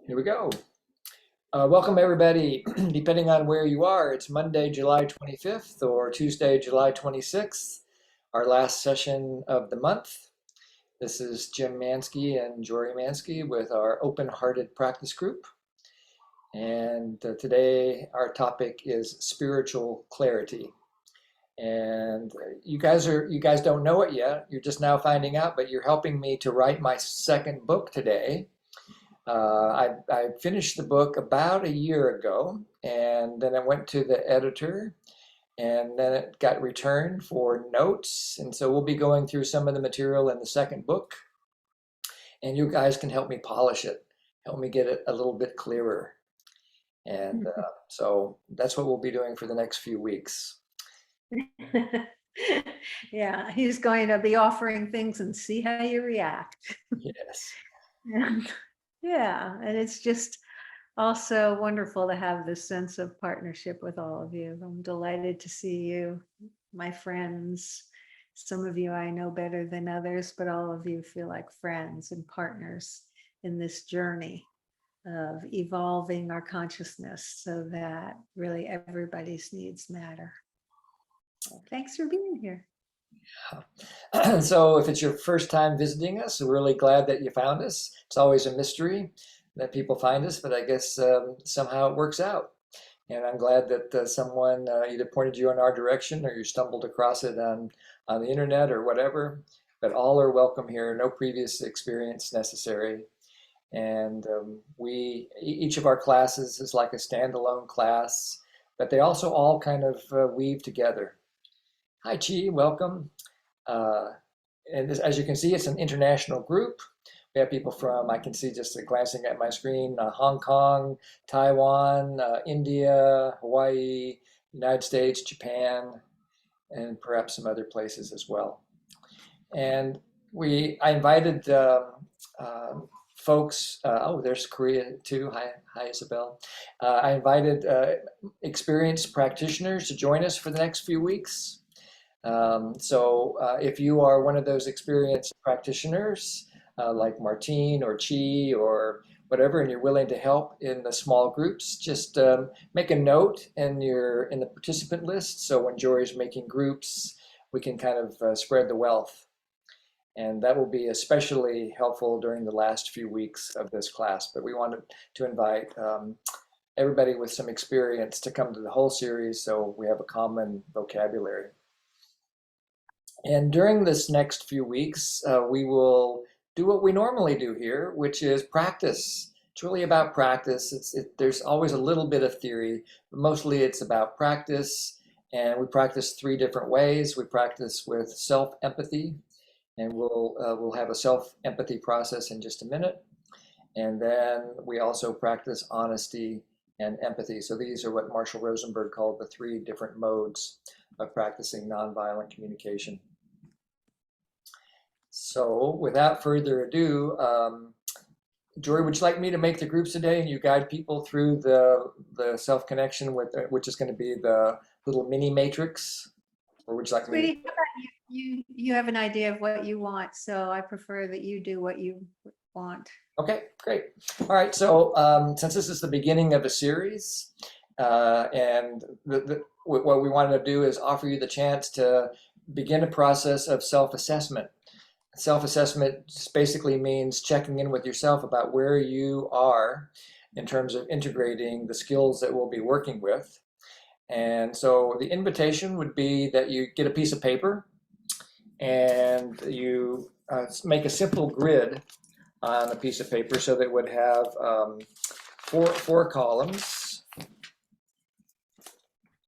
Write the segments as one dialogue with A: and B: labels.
A: Here we go. Welcome, everybody. Depending on where you are, it's Monday, July 25th or Tuesday, July 26th, our last session of the month. This is Jim Mansky and Jori Mansky with our open-hearted practice group. And today our topic is spiritual clarity. And you guys don't know it yet. You're just now finding out, but you're helping me to write my second book today. I finished the book about a year ago, and then I went to the editor, and then it got returned for notes. And so we'll be going through some of the material in the second book, and you guys can help me polish it, help me get it a little bit clearer. And so that's what we'll be doing for the next few weeks.
B: Yeah, he's going to be offering things and see how you react.
A: Yes.
B: Yeah, and it's just also wonderful to have this sense of partnership with all of you. I'm delighted to see you, my friends. Some of you I know better than others, but all of you feel like friends and partners in this journey of evolving our consciousness so that really everybody's needs matter. Thanks for being here.
A: So if it's your first time visiting us, we're really glad that you found us. It's always a mystery that people find us, but I guess somehow it works out. And I'm glad that someone either pointed you in our direction or you stumbled across it on the internet or whatever. But all are welcome here, no previous experience necessary. And each of our classes is like a standalone class, but they also all kind of weave together. Hi, Chi, welcome. And as you can see, it's an international group. We have people from, I can see just glancing at my screen, Hong Kong, Taiwan, India, Hawaii, United States, Japan, and perhaps some other places as well. And I invited folks, there's Korea too. Hi, Isabel. I invited experienced practitioners to join us for the next few weeks. So if you are one of those experienced practitioners, like Martine or Chi or whatever, and you're willing to help in the small groups, just make a note in the participant list. So when Jori's making groups, we can kind of spread the wealth. And that will be especially helpful during the last few weeks of this class. But we wanted to invite everybody with some experience to come to the whole series so we have a common vocabulary. And during this next few weeks, we will do what we normally do here, which is practice. It's really about practice. There's always a little bit of theory, but mostly it's about practice. And we practice three different ways. We practice with self-empathy, and we'll have a self-empathy process in just a minute. And then we also practice honesty and empathy. So these are what Marshall Rosenberg called the three different modes of practicing nonviolent communication. So without further ado, Jori, would you like me to make the groups today and you guide people through the self-connection which is going to be the little mini matrix? Or would you like me to?
B: Sweetie, how about you have an idea of what you want, so I prefer that you do what you want.
A: Okay, great. All right, so since this is the beginning of a series, and what we wanted to do is offer you the chance to begin a process of self-assessment. Self-assessment basically means checking in with yourself about where you are in terms of integrating the skills that we'll be working with. And so the invitation would be that you get a piece of paper and you make a simple grid on a piece of paper so that it would have four columns.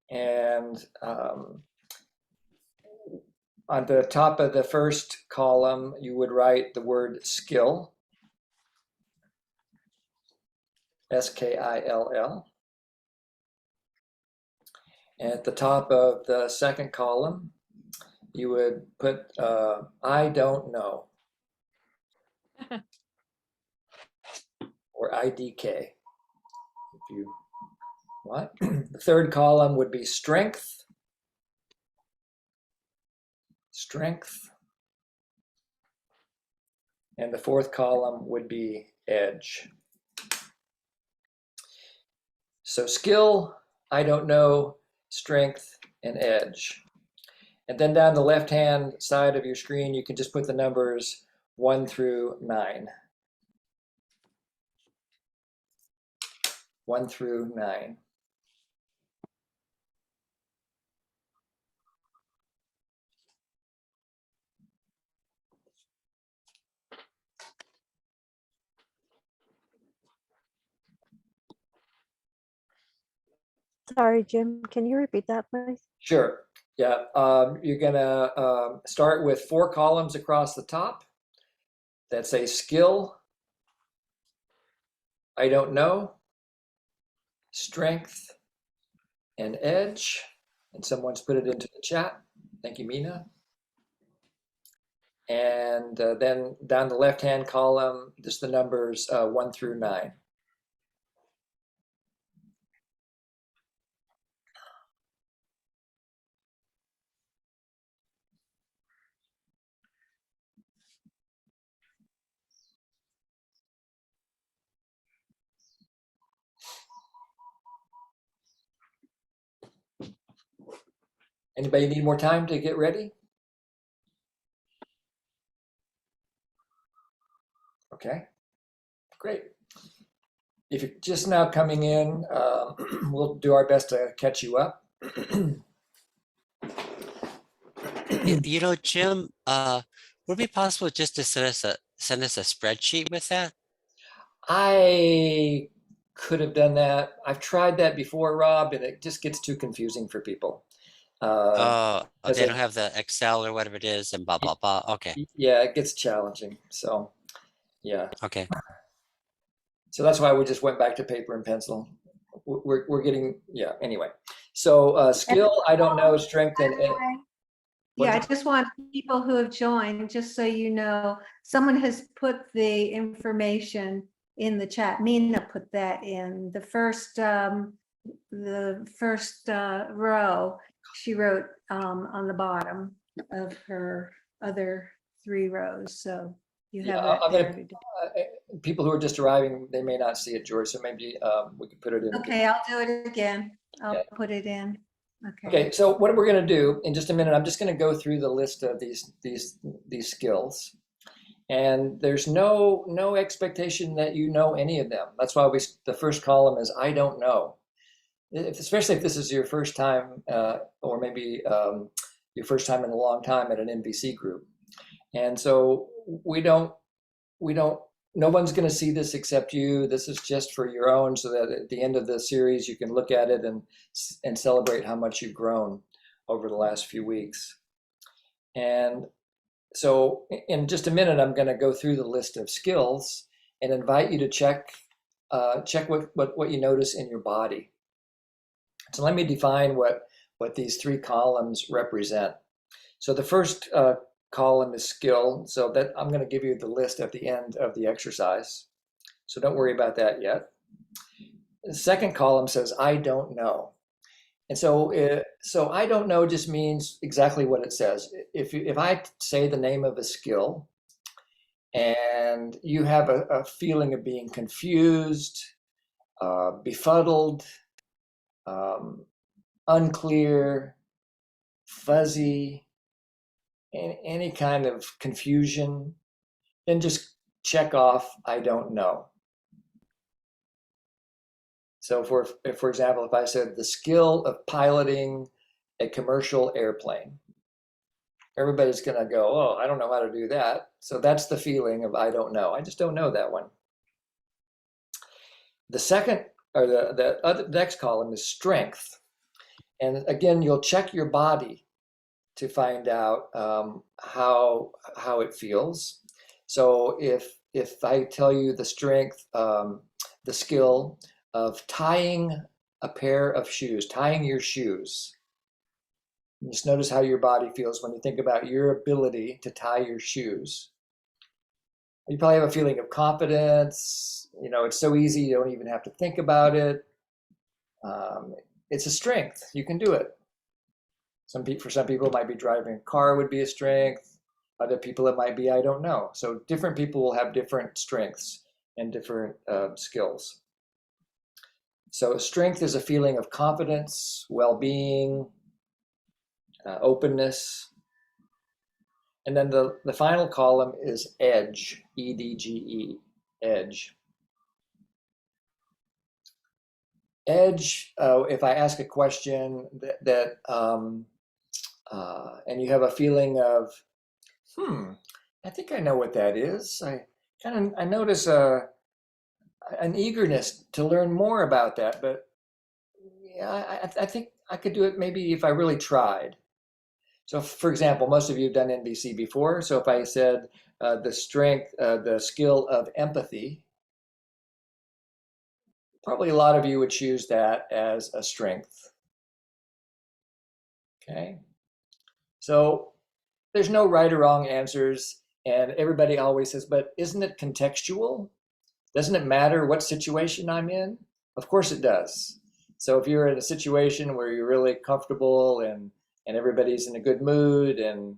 A: And on the top of the first column, you would write the word skill, S-K-I-L-L. And at the top of the second column, you would put I don't know, or IDK, if you want. The third column would be strength, and the fourth column would be edge. So skill, I don't know, strength, and edge. And then down the left-hand side of your screen, you can just put the numbers 1 through 9. 1 through 9.
C: Sorry, Jim, can you repeat that, please?
A: Sure. Yeah. You're going to start with 4 columns across the top that say skill, I don't know, strength, and edge. And someone's put it into the chat. Thank you, Mina. And then down the left-hand column, just the numbers 1 through 9. Anybody need more time to get ready? Okay, great. If you're just now coming in, we'll do our best to catch you up.
D: Jim, would it be possible just to send us a spreadsheet with that?
A: I could have done that. I've tried that before, Rob, and it just gets too confusing for people.
D: Oh,
A: As
D: they
A: it,
D: don't have the Excel or whatever it is and blah blah blah. Okay,
A: yeah, it gets challenging. So, yeah.
D: okay.
A: So that's why we just went back to paper and pencil. We're getting, yeah, anyway. So skill, I don't know, strength, and
B: Yeah, I just want people who have joined, just so you know, someone has put the information in the chat. Mina put that in the first row. She wrote on the bottom of her other 3 rows. So you
A: yeah,
B: have that
A: I'm
B: there
A: gonna,
B: to do.
A: people who are just arriving, they may not see it, George, so maybe we could put it in.
B: Okay, I'll do it again. I'll
A: Yeah.
B: put it in.
A: Okay, so what we're going to do in just a minute, I'm just going to go through the list of these skills, and there's no expectation that you know any of them. That's why the first column is I don't know. Especially if this is your first time, or maybe your first time in a long time at an NVC group, and so we don't no one's going to see this except you. This is just for your own, so that at the end of the series you can look at it and celebrate how much you've grown over the last few weeks. And so in just a minute, I'm going to go through the list of skills and invite you to check what you notice in your body. So let me define what these 3 columns represent. So the first column is skill. So that I'm going to give you the list at the end of the exercise. So don't worry about that yet. The second column says I don't know. And so I don't know just means exactly what it says. If I say the name of a skill and you have a feeling of being confused, befuddled, unclear, fuzzy, any kind of confusion, then just check off I don't know. So for example, if I said the skill of piloting a commercial airplane, everybody's going to go, oh, I don't know how to do that. So that's the feeling of I don't know. I just don't know that one. The second, or the next column is strength. And again, you'll check your body to find out how it feels. So if I tell you the strength, the skill of tying a pair of shoes, tying your shoes, just notice how your body feels when you think about your ability to tie your shoes. You probably have a feeling of confidence. You know, it's so easy, you don't even have to think about it. It's a strength. You can do it. For some people, it might be driving a car would be a strength. Other people, it might be I don't know. So different people will have different strengths and different skills. So strength is a feeling of confidence, well-being, openness. And then the final column is edge, E-D-G-E, edge. Edge, if I ask a question and you have a feeling of, I think I know what that is. I notice an eagerness to learn more about that, but yeah, I think I could do it maybe if I really tried. So, for example, most of you have done NBC before. So if I said the skill of empathy, probably a lot of you would choose that as a strength. Okay. So there's no right or wrong answers. And everybody always says, but isn't it contextual? Doesn't it matter what situation I'm in? Of course it does. So if you're in a situation where you're really comfortable and everybody's in a good mood and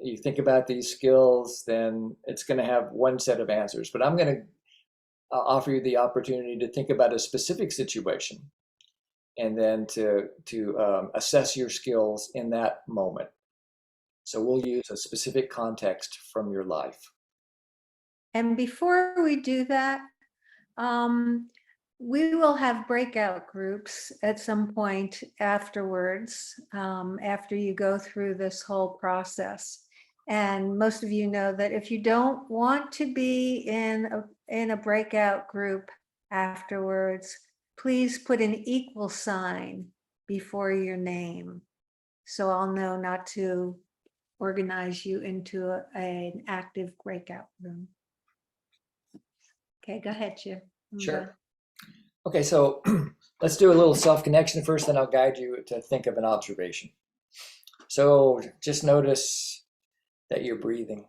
A: you think about these skills, then it's going to have one set of answers. But I'm going to offer you the opportunity to think about a specific situation and then to assess your skills in that moment. So we'll use a specific context from your life.
B: And before we do that, we will have breakout groups at some point afterwards, after you go through this whole process. And most of you know that if you don't want to be in a breakout group afterwards, please put an equal sign before your name, so I'll know not to organize you into an active breakout room. Okay, go ahead, Jim.
A: Sure. Okay, so let's do a little self-connection first, then I'll guide you to think of an observation. So just notice that you're breathing.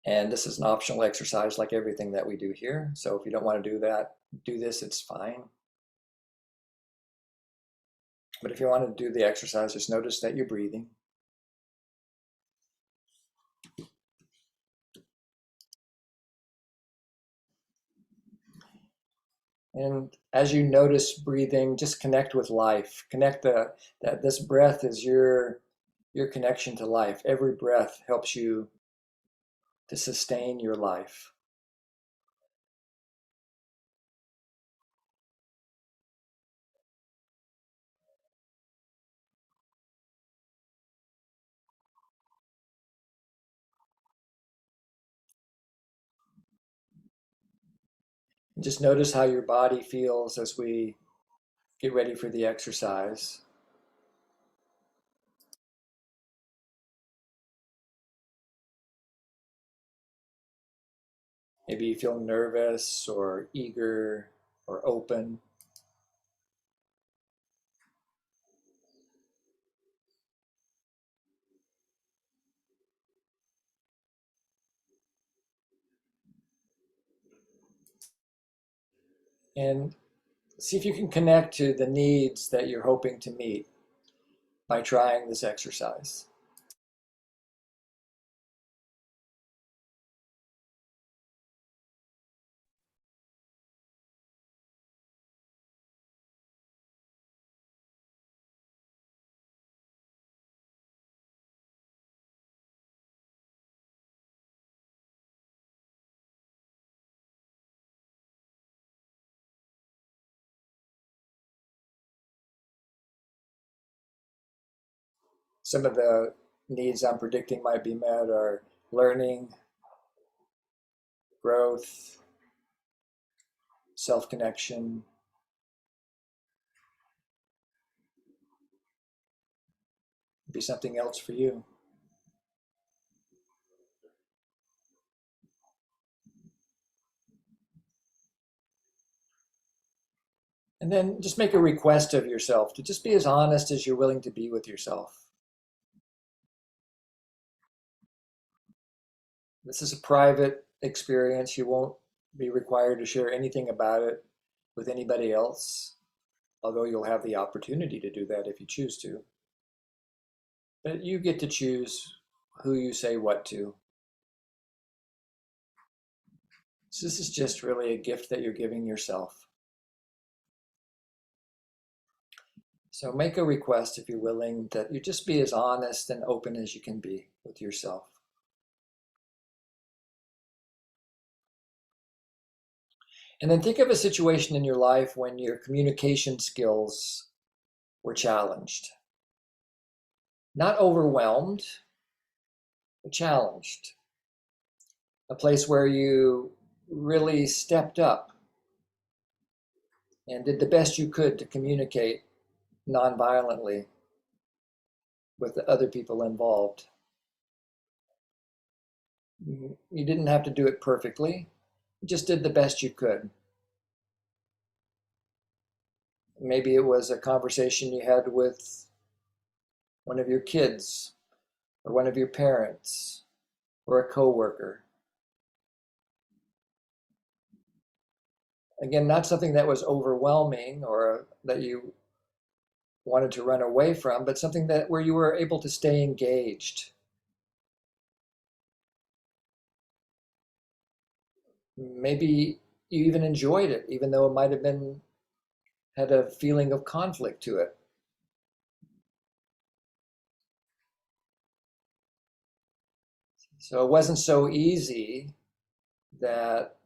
A: And this is an optional exercise like everything that we do here. So if you don't want to do this, it's fine. But if you want to do the exercise, just notice that you're breathing. And as you notice breathing, just connect with life. Connect that this breath is your connection to life. Every breath helps you to sustain your life. And just notice how your body feels as we get ready for the exercise. Maybe you feel nervous or eager or open. And see if you can connect to the needs that you're hoping to meet by trying this exercise. Some of the needs I'm predicting might be met are learning, growth, self-connection. Be something else for you. And then just make a request of yourself to just be as honest as you're willing to be with yourself. This is a private experience. You won't be required to share anything about it with anybody else, although you'll have the opportunity to do that if you choose to. But you get to choose who you say what to. So this is just really a gift that you're giving yourself. So make a request, if you're willing, that you just be as honest and open as you can be with yourself. And then think of a situation in your life when your communication skills were challenged. Not overwhelmed, but challenged. A place where you really stepped up and did the best you could to communicate nonviolently with the other people involved. You didn't have to do it perfectly. You just did the best you could. Maybe it was a conversation you had with one of your kids or one of your parents or a coworker. Again, not something that was overwhelming or that you wanted to run away from, but something that where you were able to stay engaged. Maybe you even enjoyed it, even though it might have been had a feeling of conflict to it. So it wasn't so easy that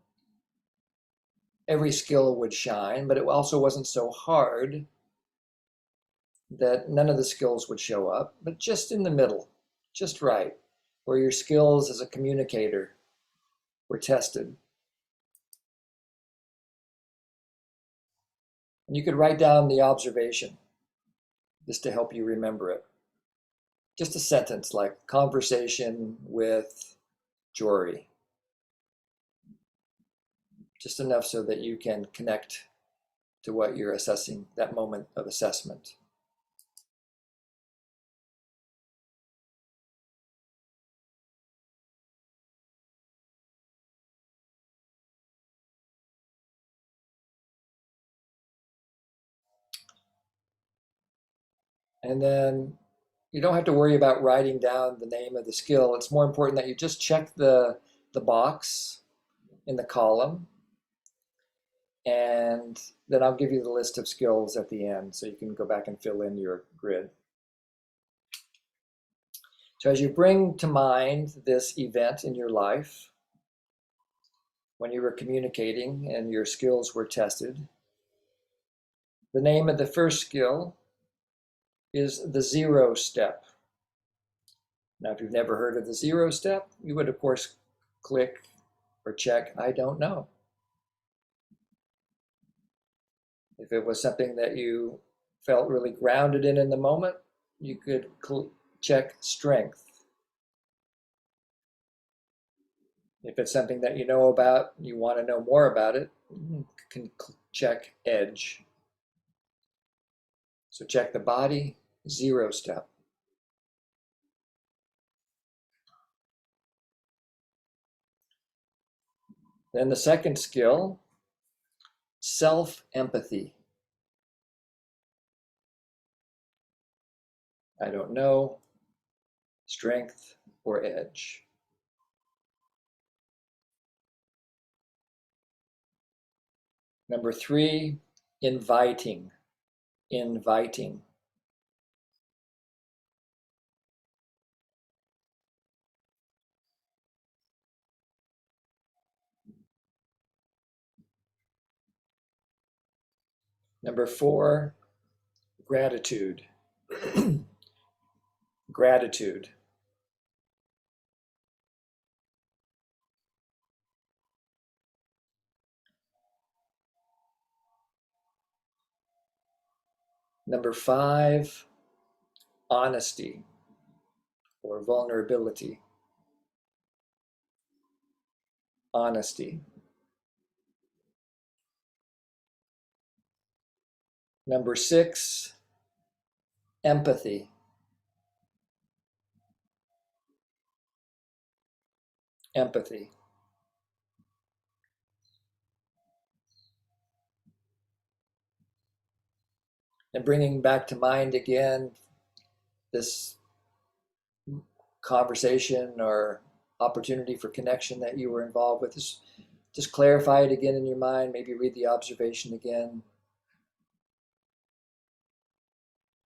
A: every skill would shine, but it also wasn't so hard that none of the skills would show up, but just in the middle, just right, where your skills as a communicator were tested. And you could write down the observation just to help you remember it. Just a sentence like conversation with Jori. Just enough so that you can connect to what you're assessing, that moment of assessment. And then you don't have to worry about writing down the name of the skill. It's more important that you just check the box in the column, and then I'll give you the list of skills at the end so you can go back and fill in your grid. So as you bring to mind this event in your life, when you were communicating and your skills were tested, the name of the first skill is the 0 step. Now, if you've never heard of the 0 step, you would, of course, click or check, I don't know. If it was something that you felt really grounded in the moment, you could check strength. If it's something that you know about, you want to know more about it, you can check edge. So check the body, 0 step. Then the second skill, self-empathy. I don't know, strength or edge. Number 3, inviting. Inviting. Number 4, gratitude. Gratitude. Number 5, honesty or vulnerability. Honesty. Number 6, empathy. Empathy. And bringing back to mind again this conversation or opportunity for connection that you were involved with, this Just clarify it again in your mind, maybe read the observation again.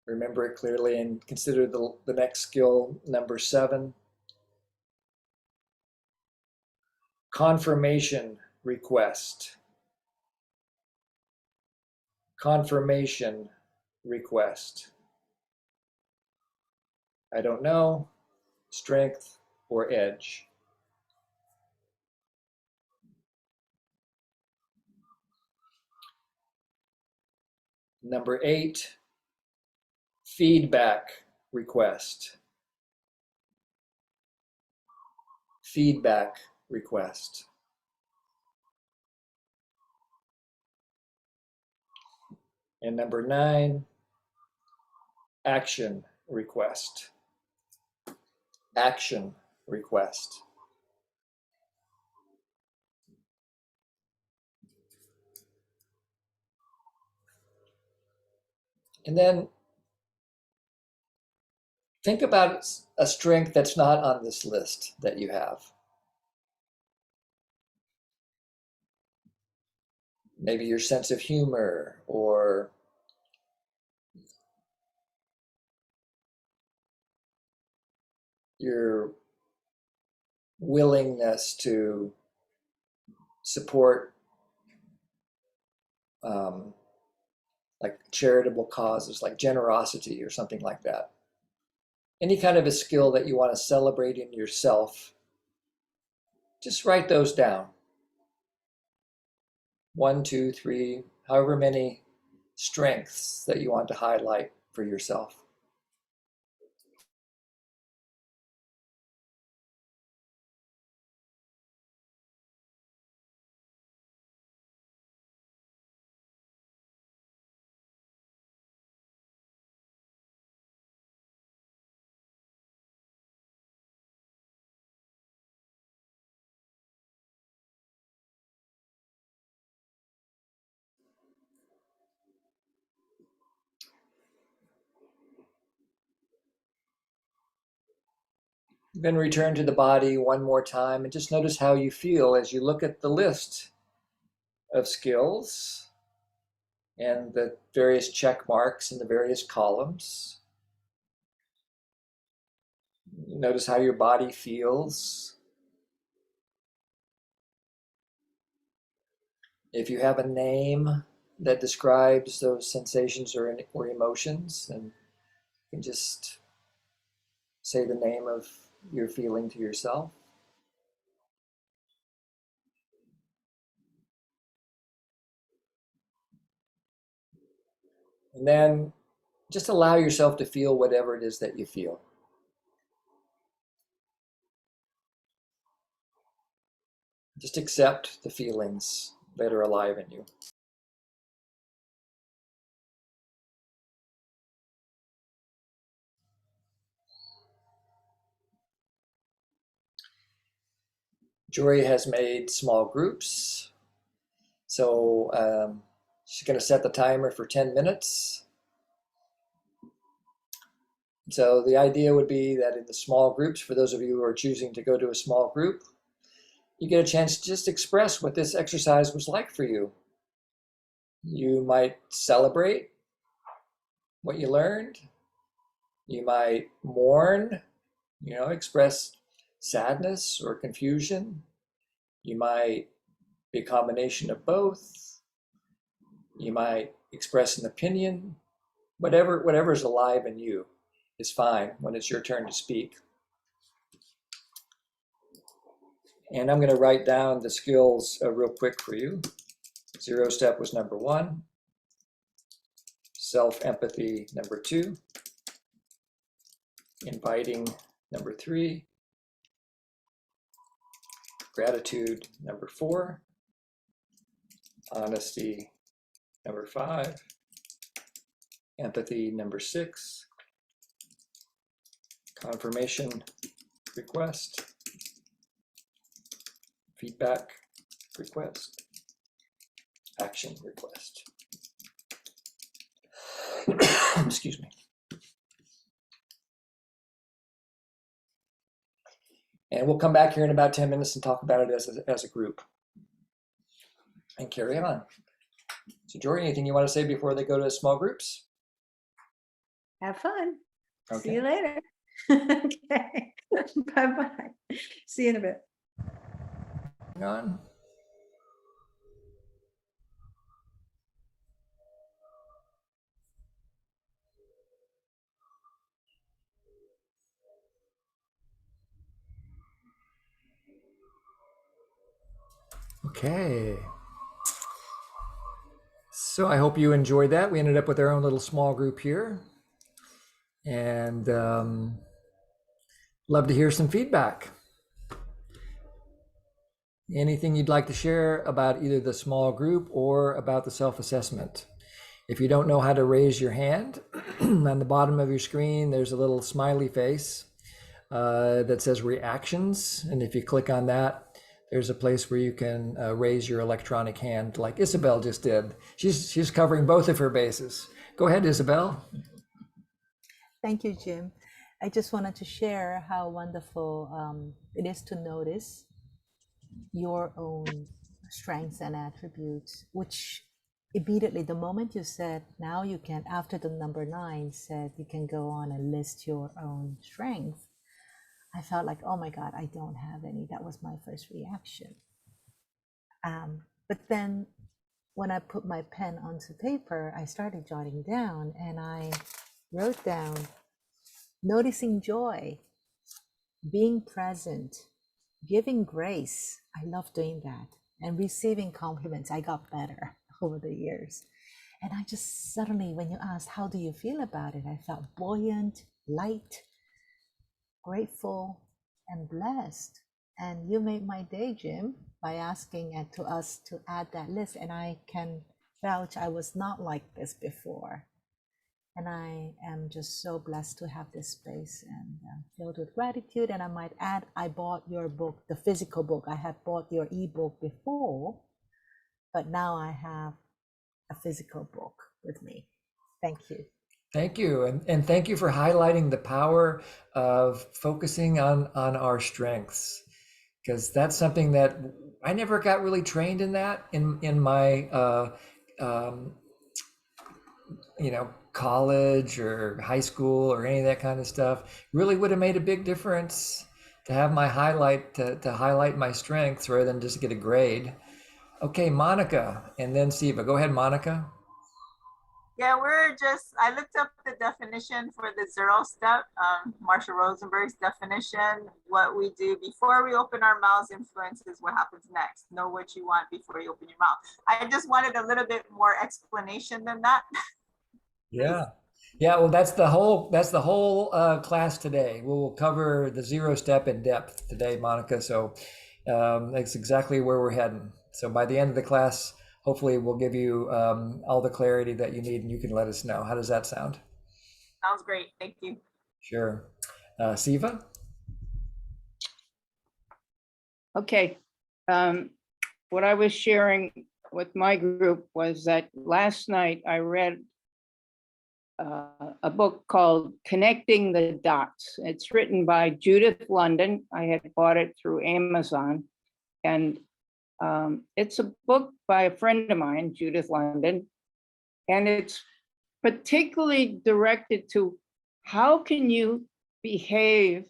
A: Remember it clearly and consider the next skill, number 7. Confirmation request. Confirmation request. I don't know, strength or edge. Number 8, feedback request. Feedback request. And number 9, action request. Action request. And then think about a strength that's not on this list that you have. Maybe your sense of humor or your willingness to support like charitable causes, like generosity or something like that. Any kind of a skill that you want to celebrate in yourself, just write those down. 1, 2, 3, however many strengths that you want to highlight for yourself. Then return to the body one more time and just notice how you feel as you look at the list of skills and the various check marks in the various columns. Notice how your body feels. If you have a name that describes those sensations or emotions, then you can just say the name of your feeling to yourself. And then just allow yourself to feel whatever it is that you feel. Just accept the feelings that are alive in you. Jori has made small groups. So she's going to set the timer for 10 minutes. So the idea would be that in the small groups, for those of you who are choosing to go to a small group, you get a chance to just express what this exercise was like for you. You might celebrate what you learned. You might mourn, express sadness or confusion. You might be a combination of both. You might express an opinion. Whatever is alive in you is fine when it's your turn to speak. And I'm going to write down the skills real quick for you. 0 step was number 1. Self-empathy, number 2. Inviting, number 3. Gratitude, number 4. Honesty, number 5. Empathy, number 6. Confirmation request. Feedback request. Action request. Excuse me. And we'll come back here in about 10 minutes and talk about it as a group. and carry on. So Jori, anything you want to say before they go to small groups?
B: Have fun. See
A: Okay.
B: you later. Okay. Bye-bye. See you in a bit.
A: Hang on. Okay. So I hope you enjoyed that. We ended up with our own little small group here. And love to hear some feedback. Anything you'd like to share about either the small group or about the self-assessment. If you don't know how to raise your hand, on the bottom of your screen, there's a little smiley face that says reactions. And if you click on that, there's a place where you can raise your electronic hand like Isabel just did. She's covering both of her bases. Go ahead, Isabel.
E: Thank you, Jim. I just wanted to share how wonderful it is to notice your own strengths and attributes, which immediately, the moment you said, now you can, after the number 9 said, you can go on and list your own strengths, I felt like, oh my God, I don't have any. That was my first reaction. But then when I put my pen onto paper, I started jotting down, and I wrote down noticing joy, being present, giving grace. I love doing that. And receiving compliments. I got better over the years. And I just suddenly, when you asked, how do you feel about it? I felt buoyant, light, grateful, and blessed. And you made my day, Jim, by asking to us to add that list. And I can vouch I was not like this before. And I am just so blessed to have this space and filled with gratitude. And I might add, I bought your book, the physical book. I had bought your ebook before, but now I have a physical book with me. Thank you.
A: Thank you. And thank you for highlighting the power of focusing on our strengths, because that's something that I never got really trained in that in my college or high school or any of that kind of stuff. Really would have made a big difference to have my highlight to highlight my strengths rather than just get a grade. Okay, Monica, and then Siva. Go ahead, Monica.
F: Yeah, I looked up the definition for the 0 step, Marshall Rosenberg's definition. What we do before we open our mouths influences what happens next. Know what you want before you open your mouth. I just wanted a little bit more explanation than that.
A: Yeah. Well, that's the whole class today. We'll cover the 0 step in depth today, Monica. So that's exactly where we're heading. So by the end of the class, hopefully we'll give you all the clarity that you need, and you can let us know. How does that sound?
F: Sounds great. Thank you.
A: Sure. Siva?
G: Okay. What I was sharing with my group was that last night I read a book called Connecting the Dots. It's written by Judith London. I had bought it through Amazon. And it's a book by a friend of mine, Judith London. And it's particularly directed to how can you behave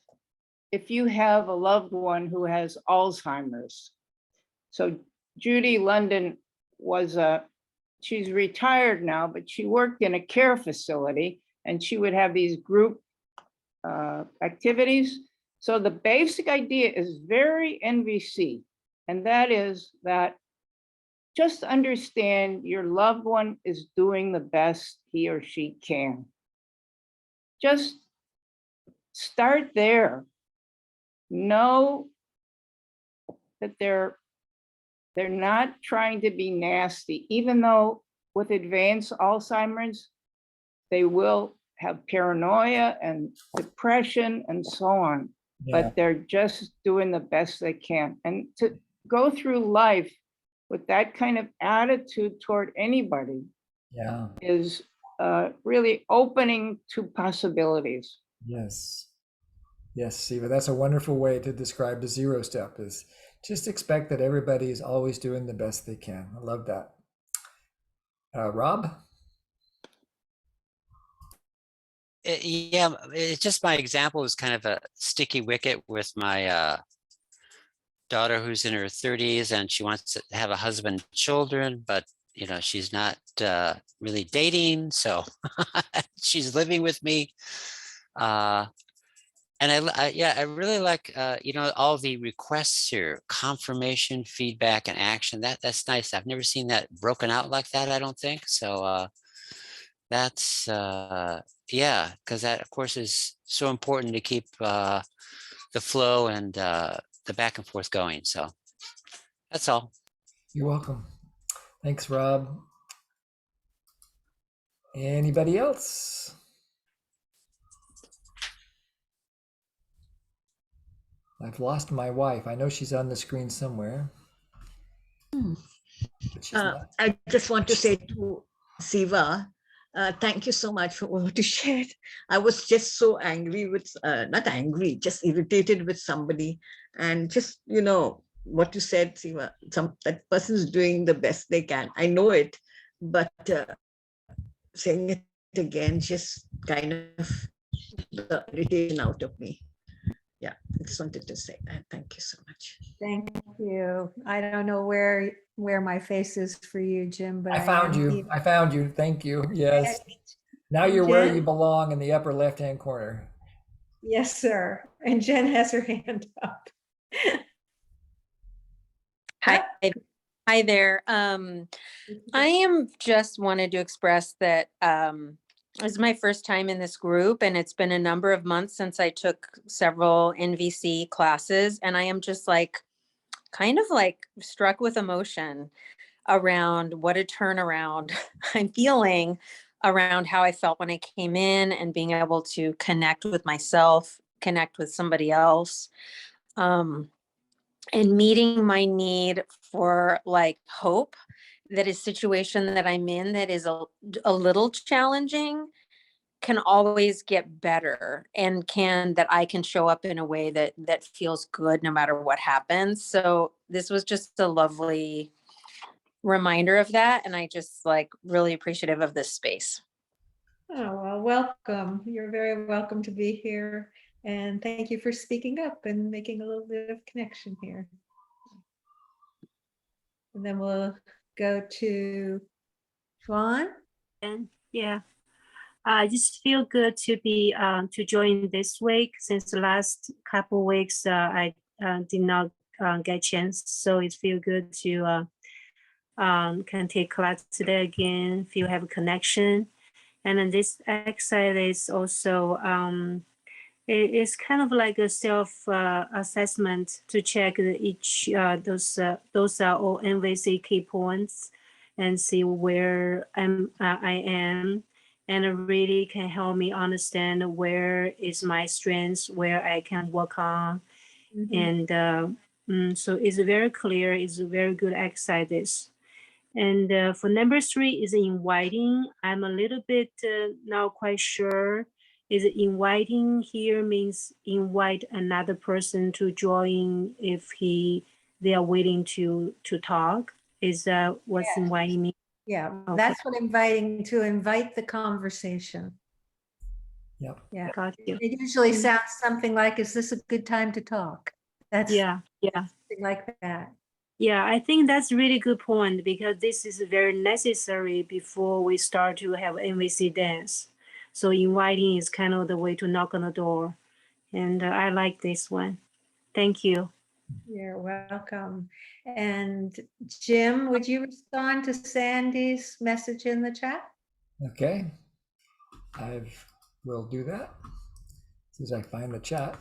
G: if you have a loved one who has Alzheimer's. So Judy London she's retired now, but she worked in a care facility, and she would have these group activities. So the basic idea is very NVC, and that is that just understand your loved one is doing the best he or she can. Just start there. Know that they're not trying to be nasty, even though with advanced Alzheimer's, they will have paranoia and depression and so on, but they're just doing the best they can. And to go through life with that kind of attitude toward anybody is really opening to possibilities.
A: Yes, Siva, that's a wonderful way to describe the 0 step, is Just expect that everybody's always doing the best they can. I love that. Rob?
D: Yeah, it's just my example is kind of a sticky wicket with my daughter who's in her 30s and she wants to have a husband, and children, but she's not really dating, so she's living with me. And yeah, I really like all the requests here, confirmation, feedback, and action. That's nice. I've never seen that broken out like that, I don't think. So that's yeah, because that of course is so important to keep the flow and the back and forth going. So that's all.
A: You're welcome. Thanks, Rob. Anybody else? I've lost my wife. I know she's on the screen somewhere. But she's not.
H: I just want to say to Siva, thank you so much for what you shared. I was just so angry with, not angry, just irritated with somebody. And just, what you said, Siva, that person's doing the best they can. I know it, but saying it again just kind of the irritation out of me. Yeah, I just wanted to say that. Thank you so much.
B: Thank you. I don't know where my face is for you, Jim, but
A: I found
B: am
A: you.
B: here.
A: I found you. Thank you. Yes. Now you're where you belong in the upper left-hand corner.
B: Yes, sir. And Jen has her hand up.
I: Hi, hi there. I am just wanted to express that this is my first time in this group, and it's been a number of months since I took several NVC classes, and I am just kind of struck with emotion around what a turnaround I'm feeling around how I felt when I came in and being able to connect with myself, connect with somebody else. And meeting my need for hope that a situation that I'm in that is a little challenging can always get better, and that I can show up in a way that feels good no matter what happens. So this was just a lovely reminder of that, and I just really appreciative of this space.
B: Oh, well, welcome. You're very welcome to be here. And thank you for speaking up and making a little bit of connection here. And then we'll go to Juan.
J: And yeah, I just feel good to be to join this week. Since the last couple weeks, I did not get chance, so it feels good to can take class today again. Feel have a connection, and then this exercise is also it's kind of like a self assessment to check each those are all NVC key points and see where I am, and it really can help me understand where is my strengths, where I can work on. And so it's very clear, it's a very good exercise. And for number 3 is inviting. I'm a little bit not quite sure. Is inviting here means invite another person to join if they are willing to talk? Is that what's inviting me?
B: Yeah,
J: Okay.
B: that's what to invite the conversation.
A: Yep.
B: Yeah.
J: Got you.
B: It usually sounds something like, is this a good time to talk? That's
J: Yeah.
B: something like that.
J: Yeah, I think that's a really good point, because this is very necessary before we start to have MVC dance. So inviting is kind of the way to knock on the door. And I like this one. Thank you.
B: You're welcome. And Jim, would you respond to Sandy's message in the chat?
A: Okay. I will do that as soon as I find the chat.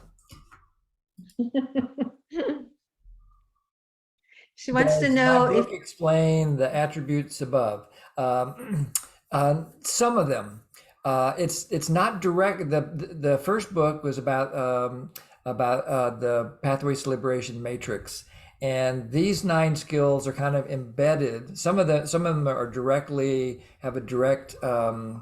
B: She wants to
A: Does
B: know
A: my
B: if
A: book explain the attributes above. Some of them. It's not direct. The first book was about the Pathways to Liberation Matrix, and these 9 skills are kind of embedded. Some of them are directly have a direct a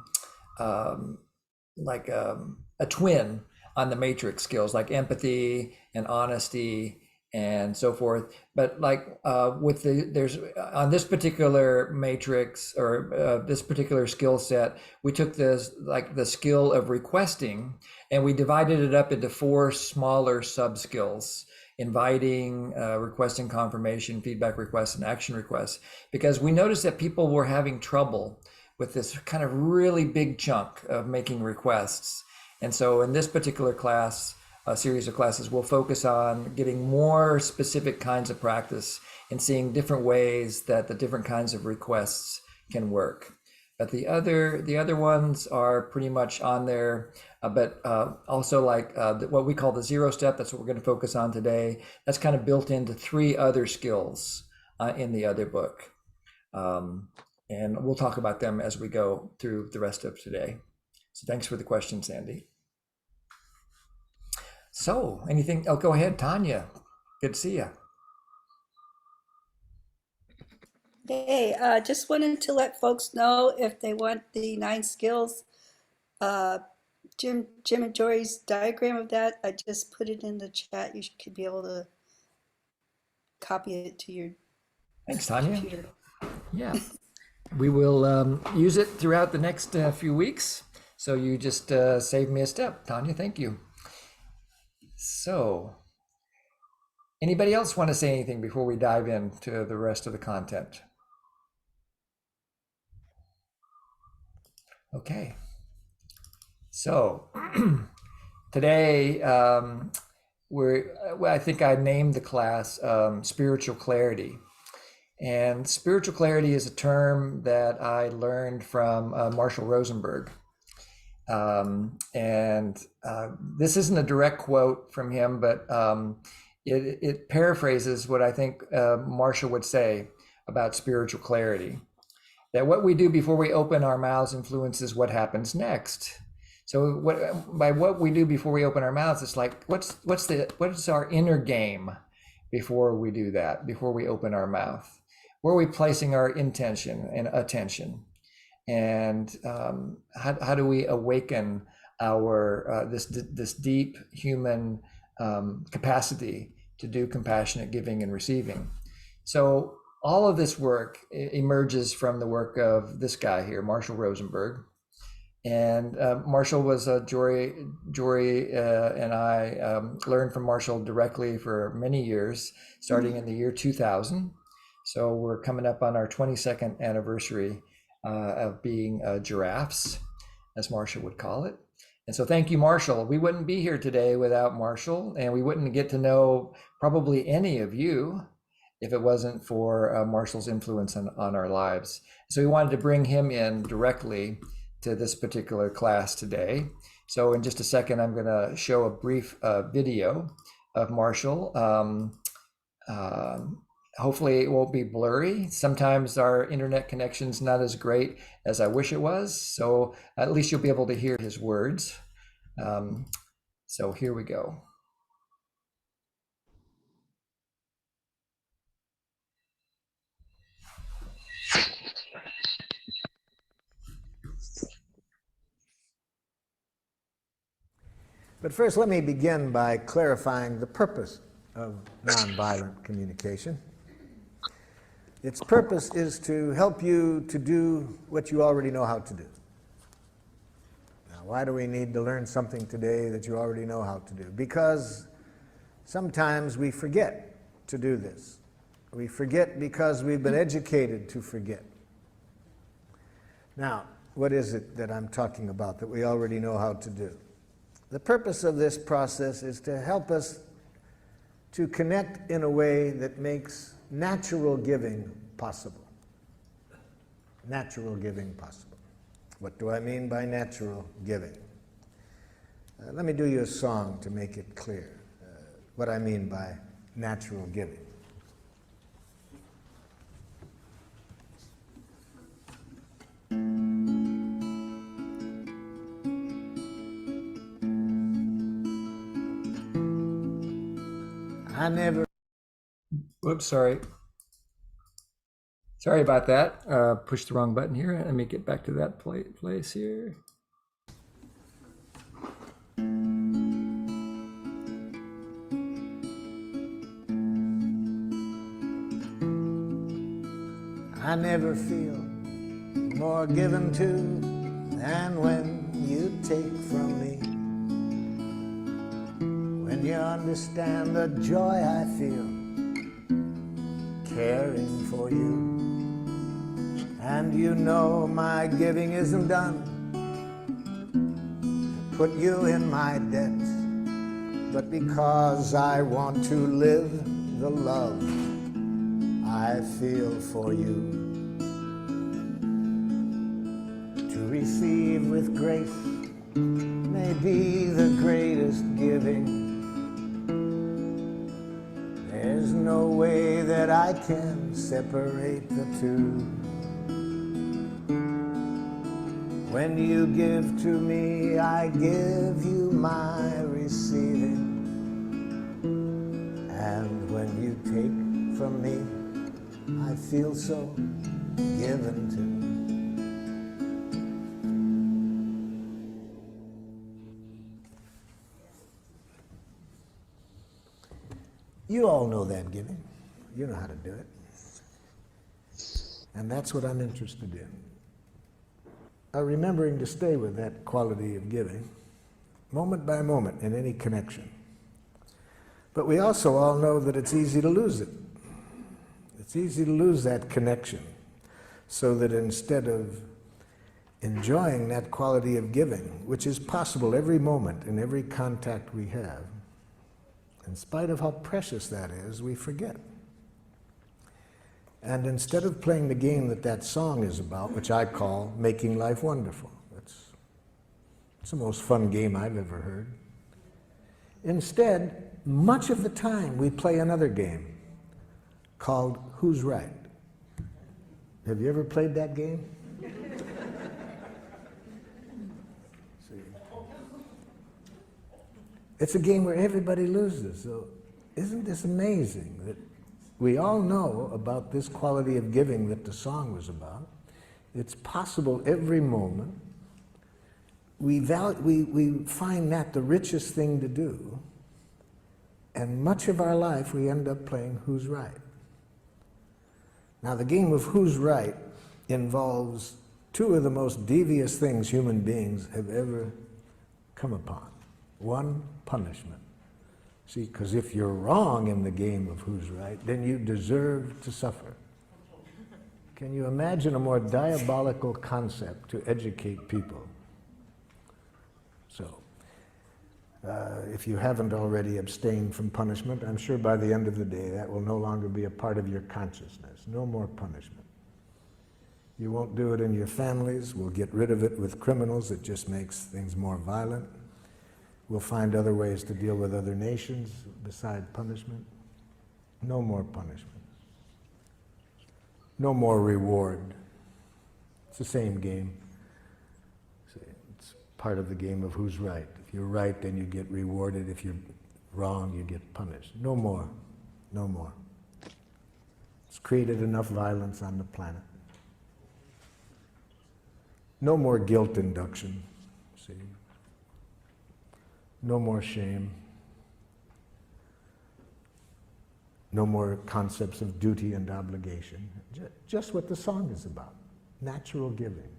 A: twin on the matrix skills, like empathy and honesty and so forth. But like with there's on this particular matrix or this particular skill set, we took this like the skill of requesting, and we divided it up into 4 smaller sub skills: inviting, requesting confirmation, feedback requests, and action requests. Because we noticed that people were having trouble with this kind of really big chunk of making requests. And so in this particular class, a series of classes, we'll focus on getting more specific kinds of practice and seeing different ways that the different kinds of requests can work. But the other ones are pretty much on there, but also like what we call the 0 step, that's what we're going to focus on today. That's kind of built into 3 other skills in the other book. And we'll talk about them as we go through the rest of today. So thanks for the question, Sandy. So anything, oh, go ahead, Tanya. Good to see you.
K: Hey, just wanted to let folks know if they want the 9 skills, Jim and Jori's diagram of that, I just put it in the chat. You could be able to copy it to your
A: Thanks, Tanya.
K: computer.
A: Yeah, we will use it throughout the next few weeks. So you just saved me a step, Tanya. Thank you. So, anybody else want to say anything before we dive into the rest of the content? Okay. So, today I think I named the class Spiritual Clarity. And spiritual clarity is a term that I learned from Marshall Rosenberg. This isn't a direct quote from him, but it paraphrases what I think Marshall would say about spiritual clarity. That what we do before we open our mouths influences what happens next. So by what we do before we open our mouths, it's like what's our inner game before we do that, before we open our mouth? Where are we placing our intention and attention? And how do we awaken our this deep human capacity to do compassionate giving and receiving? So all of this work emerges from the work of this guy here, Marshall Rosenberg. And Marshall was Jori and I learned from Marshall directly for many years, starting in the year 2000. So we're coming up on our 22nd anniversary of being giraffes, as Marshall would call it. And so thank you, Marshall. We wouldn't be here today without Marshall, and we wouldn't get to know probably any of you if it wasn't for Marshall's influence on our lives. So we wanted to bring him in directly to this particular class today. So in just a second, I'm going to show a brief video of Marshall. Hopefully it won't be blurry. Sometimes our internet connection's not as great as I wish it was. So at least you'll be able to hear his words. So here we go.
L: But first, let me begin by clarifying the purpose of nonviolent communication. Its purpose is to help you to do what you already know how to do. Now, why do we need to learn something today that you already know how to do? Because sometimes we forget to do this. We forget because we've been educated to forget. Now, what is it that I'm talking about that we already know how to do? The purpose of this process is to help us to connect in a way that makes natural giving possible. Natural giving possible. What do I mean by natural giving? Let me do you a song to make it clear what I mean by natural giving. I never.
A: Whoops, sorry. Sorry about that. Pushed the wrong button here. Let me get back to that place here.
L: I never feel more given to than when you take from me. When you understand the joy I feel caring for you, and you know my giving isn't done to put you in my debt, but because I want to live the love I feel for you. To receive with grace may be the greatest giving. There's no way that I can separate the two. When you give to me, I give you my receiving. And when you take from me, I feel so given to. You all know that giving. You know how to do it. And that's what I'm interested in. Remembering to stay with that quality of giving, moment by moment in any connection. But we also all know that it's easy to lose it. It's easy to lose that connection, so that instead of enjoying that quality of giving, which is possible every moment in every contact we have, in spite of how precious that is, we forget. And instead of playing the game that that song is about, which I call Making Life Wonderful, it's the most fun game I've ever heard. Instead, much of the time we play another game called Who's Right? Have you ever played that game? It's a game where everybody loses. So isn't this amazing that we all know about this quality of giving that the song was about? It's possible every moment. We find that the richest thing to do, and much of our life we end up playing Who's Right? Now the game of Who's Right involves two of the most devious things human beings have ever come upon. One, punishment. See, because if you're wrong in the game of Who's Right, then you deserve to suffer. Can you imagine a more diabolical concept to educate people? So, if you haven't already abstained from punishment, I'm sure by the end of the day that will no longer be a part of your consciousness. No more punishment. You won't do it in your families. We'll get rid of it with criminals. It just makes things more violent. We'll find other ways to deal with other nations beside punishment. No more punishment. No more reward. It's the same game. It's part of the game of Who's Right. If you're right, then you get rewarded. If you're wrong, you get punished. No more. No more. It's created enough violence on the planet. No more guilt induction. See? No more shame. No more concepts of duty and obligation. Just what the song is about. Natural giving.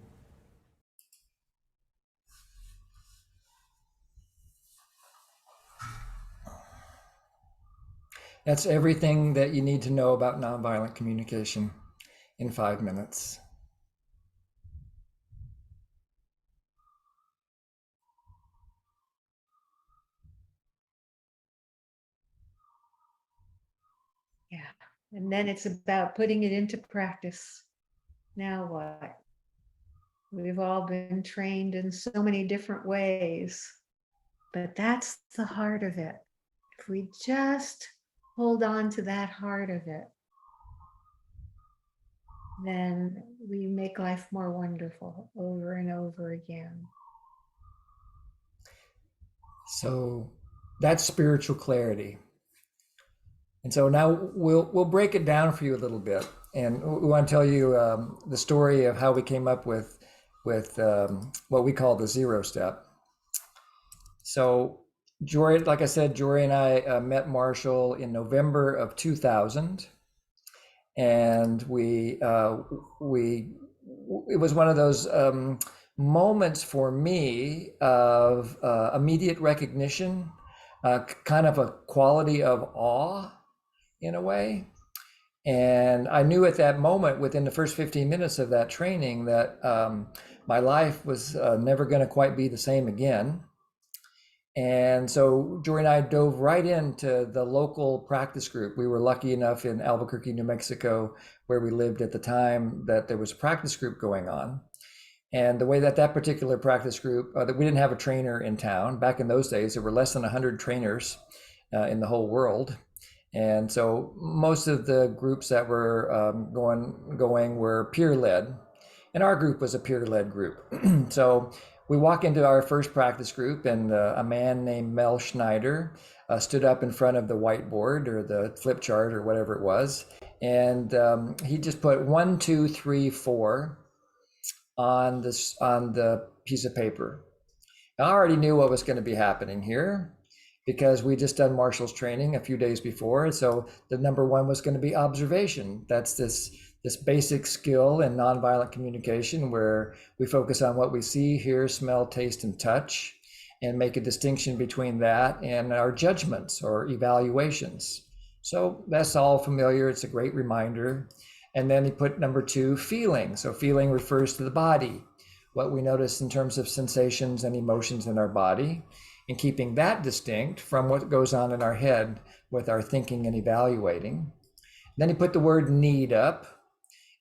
A: That's everything that you need to know about nonviolent communication in 5 minutes.
B: Yeah. And then it's about putting it into practice. Now what? We've all been trained in so many different ways, but that's the heart of it. If we just hold on to that heart of it, then we make life more wonderful over and over again.
A: So that's spiritual clarity. And so now we'll break it down for you a little bit, and we want to tell you the story of how we came up with what we call the 0 step. So Jori, like I said, Jori and I met Marshall in November of 2000, And it was one of those moments for me of immediate recognition, kind of a quality of awe in a way. And I knew at that moment, within the first 15 minutes of that training, that my life was never going to quite be the same again. And so Jori and I dove right into the local practice group. We were lucky enough in Albuquerque, New Mexico, where we lived at the time, that there was a practice group going on. And the way that particular practice group, that we didn't have a trainer in town. Back in those days, there were less than 100 trainers in the whole world. And so most of the groups that were going were peer-led. And our group was a peer-led group. So we walk into our first practice group, and a man named Mel Schneider stood up in front of the whiteboard or the flip chart or whatever it was. And he just put 1, 2, 3, 4 on the piece of paper. I already knew what was going to be happening here because we just done Marshall's training a few days before. So the number 1 was going to be observation. That's this basic skill in nonviolent communication where we focus on what we see, hear, smell, taste, and touch, and make a distinction between that and our judgments or evaluations. So that's all familiar. It's a great reminder. And then he put number 2, feeling. So feeling refers to the body, what we notice in terms of sensations and emotions in our body, and keeping that distinct from what goes on in our head with our thinking and evaluating. Then he put the word need up.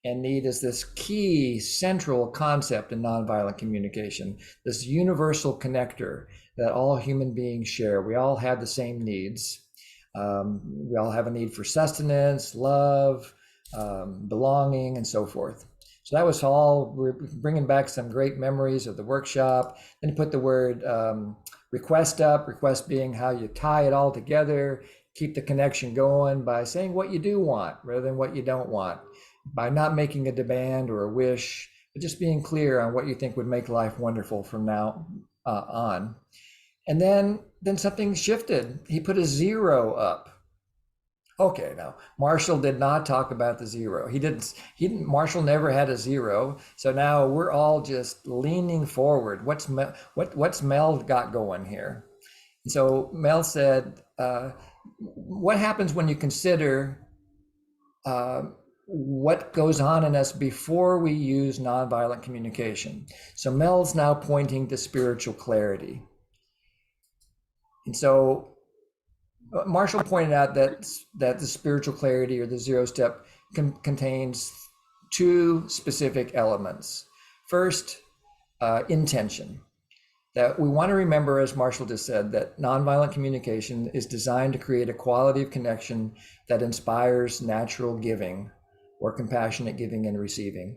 A: And need is this key central concept in nonviolent communication, this universal connector that all human beings share. We all have the same needs. We all have a need for sustenance, love, belonging, and so forth. So that was all, we're bringing back some great memories of the workshop. Then he put the word request up, request being how you tie it all together, keep the connection going by saying what you do want rather than what you don't want, by not making a demand or a wish, but just being clear on what you think would make life wonderful from now on. And then something shifted. He put a 0 up. Okay, now Marshall did not talk about the 0. He didn't. Marshall never had a 0. So now we're all just leaning forward. What's Mel got going here? And so Mel said, what happens when you consider what goes on in us before we use nonviolent communication? So Mel's now pointing to spiritual clarity. And so Marshall pointed out that the spiritual clarity, or the 0 step, contains 2 specific elements. First, intention. That we want to remember, as Marshall just said, that nonviolent communication is designed to create a quality of connection that inspires natural giving, or compassionate giving and receiving.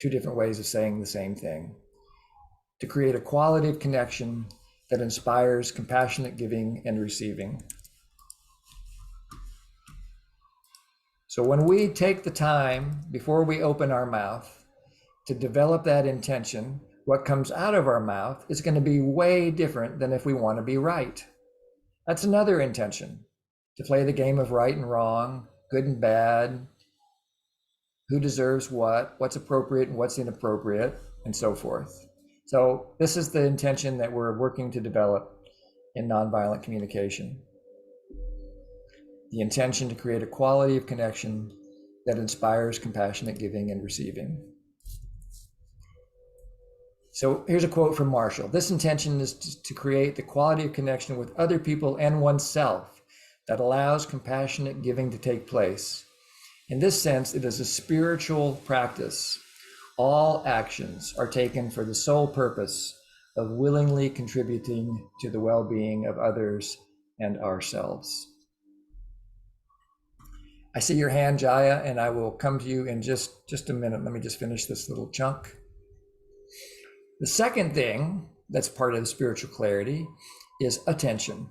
A: 2 different ways of saying the same thing. To create a quality of connection that inspires compassionate giving and receiving. So when we take the time before we open our mouth to develop that intention, what comes out of our mouth is going to be way different than if we want to be right. That's another intention, to play the game of right and wrong, good and bad, who deserves what's appropriate and what's inappropriate, and so forth. So this is the intention that we're working to develop in nonviolent communication. The intention to create a quality of connection that inspires compassionate giving and receiving. So here's a quote from Marshall. This intention is to create the quality of connection with other people and oneself that allows compassionate giving to take place. In this sense, it is a spiritual practice. All actions are taken for the sole purpose of willingly contributing to the well-being of others and ourselves. I see your hand, Jaya, and I will come to you in just a minute. Let me just finish this little chunk. The second thing that's part of the spiritual clarity is attention.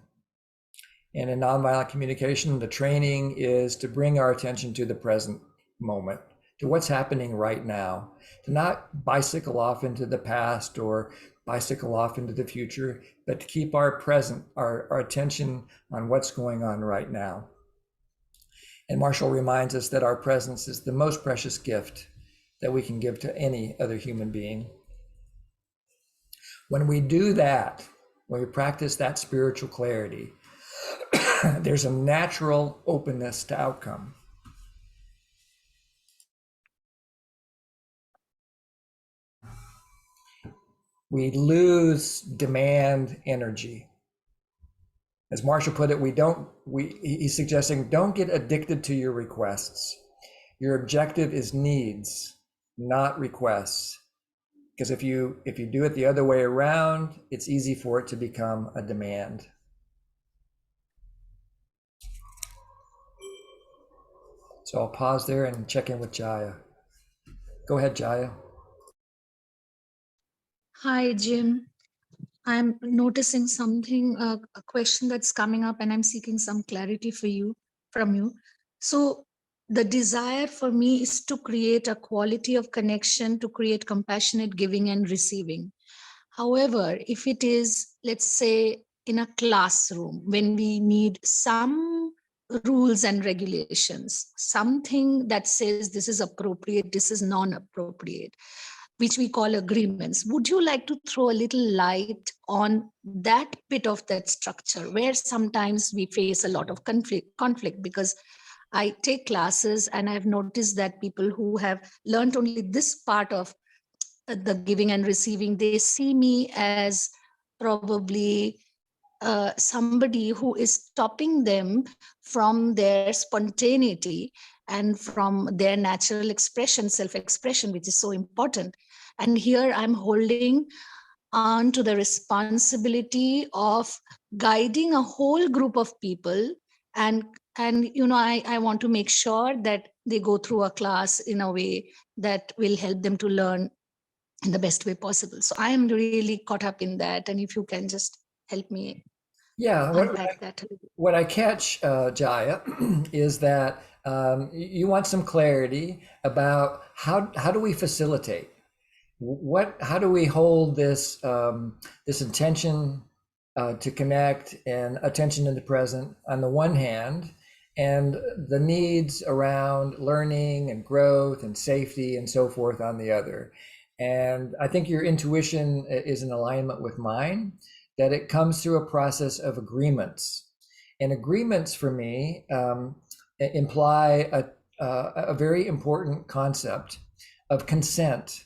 A: And in nonviolent communication, the training is to bring our attention to the present moment, to what's happening right now, to not bicycle off into the past or bicycle off into the future, but to keep our attention on what's going on right now. And Marshall reminds us that our presence is the most precious gift that we can give to any other human being. When we do that, when we practice that spiritual clarity, there's a natural openness to outcome. We lose demand energy. As Marshall put it, he's suggesting don't get addicted to your requests. Your objective is needs, not requests. Because if you do it the other way around, it's easy for it to become a demand. So I'll pause there and check in with Jaya. Go ahead, Jaya.
M: Hi, Jim. I'm noticing something, a question that's coming up, and I'm seeking some clarity from you. So the desire for me is to create a quality of connection, to create compassionate giving and receiving. However, if it is, let's say, in a classroom, when we need some rules and regulations, something that says this is appropriate, this is non-appropriate, which we call agreements. Would you like to throw a little light on that bit of that structure where sometimes we face a lot of conflict? Because I take classes and I've noticed that people who have learned only this part of the giving and receiving, they see me as probably somebody who is stopping them from their spontaneity and from their natural expression, self-expression, which is so important. And here I'm holding on to the responsibility of guiding a whole group of people. And I want to make sure that they go through a class in a way that will help them to learn in the best way possible. So I am really caught up in that. And if you can just help me unpack that a little bit.
A: What I catch, Jaya, is that you want some clarity about how do we facilitate? How do we hold this this intention to connect and attention in the present on the one hand, and the needs around learning and growth and safety and so forth on the other? And I think your intuition is in alignment with mine, that it comes through a process of agreements. And agreements for me imply a very important concept of consent.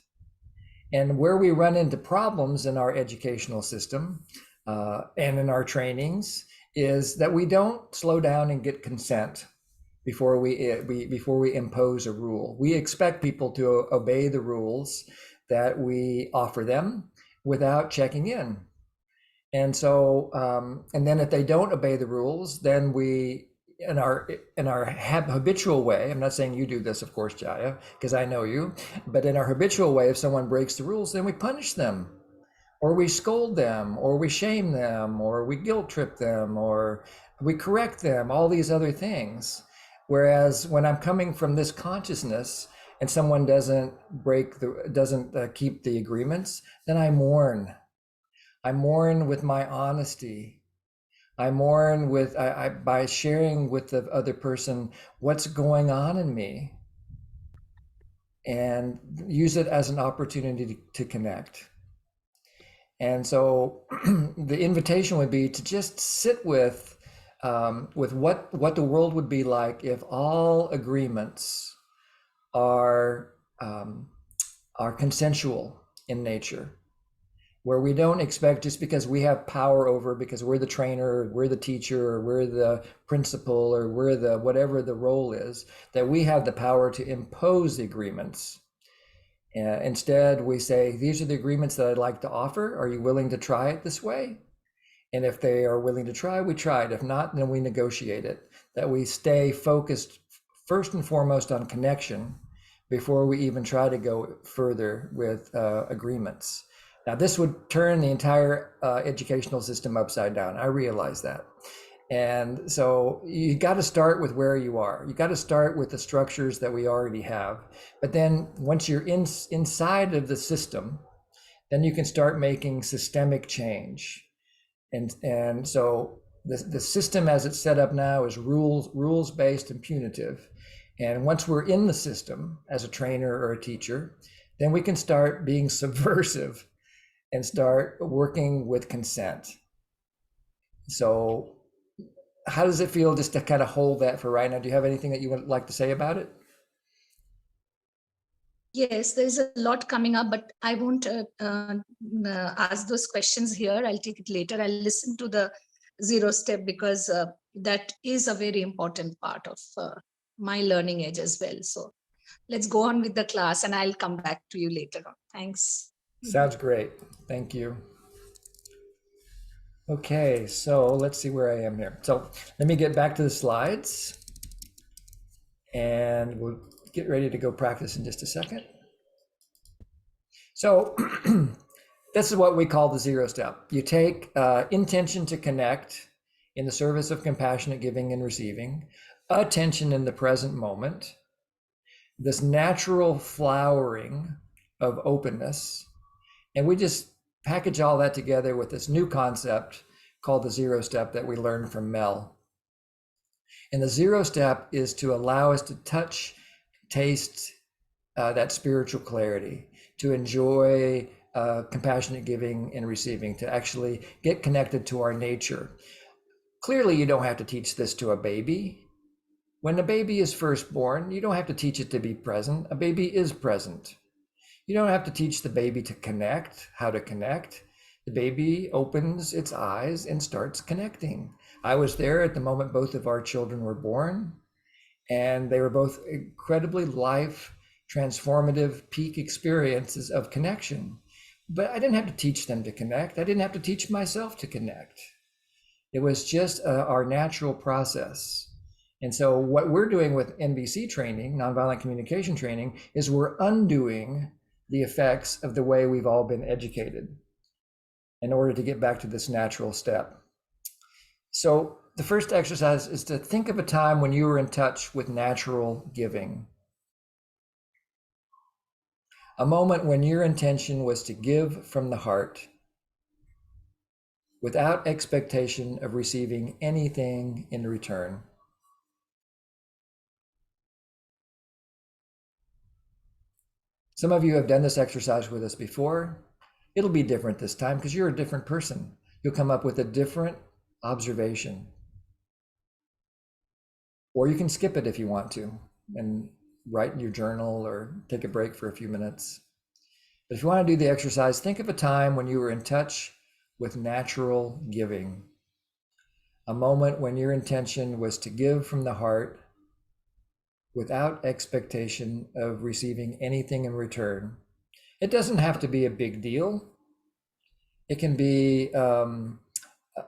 A: And where we run into problems in our educational system and in our trainings is that we don't slow down and get consent before we impose a rule. We expect people to obey the rules that we offer them without checking in. And so, and then if they don't obey the rules, then we, in our habitual way, I'm not saying you do this, of course, Jaya, because I know you, but in our habitual way, if someone breaks the rules, then we punish them, or we scold them, or we shame them, or we guilt trip them, or we correct them, all these other things. Whereas when I'm coming from this consciousness and someone doesn't keep the agreements, then I mourn. I mourn with my honesty. I mourn with by sharing with the other person what's going on in me, and use it as an opportunity to connect. And so the invitation would be to just sit with what the world would be like if all agreements are consensual in nature, where we don't expect, just because we have power over, because we're the trainer, or we're the teacher, or we're the principal, or we're the whatever the role is, that we have the power to impose the agreements. Instead, we say, these are the agreements that I'd like to offer. Are you willing to try it this way? And if they are willing to try, we try it. If not, then we negotiate it. That we stay focused first and foremost on connection before we even try to go further with agreements. Now, this would turn the entire educational system upside down. I realize that. And so you got to start with where you are. You got to start with the structures that we already have. But then once you're inside of the system, then you can start making systemic change. And so the system as it's set up now is rules based and punitive. And once we're in the system as a trainer or a teacher, then we can start being subversive and start working with consent. So how does it feel just to kind of hold that for right now? Do you have anything that you would like to say about it?
M: Yes, there's a lot coming up, but I won't ask those questions here. I'll take it later. I'll listen to the 0 step because that is a very important part of my learning edge as well. So let's go on with the class and I'll come back to you later on. Thanks.
A: Sounds great. Thank you. Okay, so let's see where I am here. So let me get back to the slides and we'll get ready to go practice in just a second. So this is what we call the 0 step. You take intention to connect in the service of compassionate giving and receiving, attention in the present moment, this natural flowering of openness, and we just package all that together with this new concept called the 0 step that we learned from Mel. And the 0 step is to allow us to touch, taste that spiritual clarity, to enjoy compassionate giving and receiving, to actually get connected to our nature. Clearly, you don't have to teach this to a baby. When the baby is first born, you don't have to teach it to be present. A baby is present. You don't have to teach the baby to connect, how to connect. The baby opens its eyes and starts connecting. I was there at the moment both of our children were born, and they were both incredibly life transformative peak experiences of connection. But I didn't have to teach them to connect. I didn't have to teach myself to connect. It was just our natural process. And so what we're doing with NVC training, nonviolent communication training, is we're undoing the effects of the way we've all been educated in order to get back to this natural step. So the first exercise is to think of a time when you were in touch with natural giving. A moment when your intention was to give from the heart without expectation of receiving anything in return. Some of you have done this exercise with us before. It'll be different this time because you're a different person. You'll come up with a different observation. Or you can skip it if you want to and write in your journal or take a break for a few minutes. But if you want to do the exercise, think of a time when you were in touch with natural giving. A moment when your intention was to give from the heart without expectation of receiving anything in return. It doesn't have to be a big deal. It can be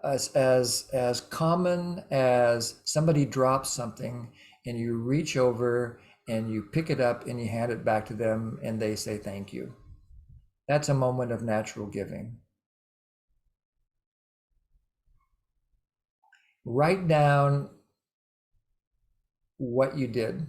A: as common as somebody drops something and you reach over and you pick it up and you hand it back to them and they say thank you. That's a moment of natural giving. Write down what you did.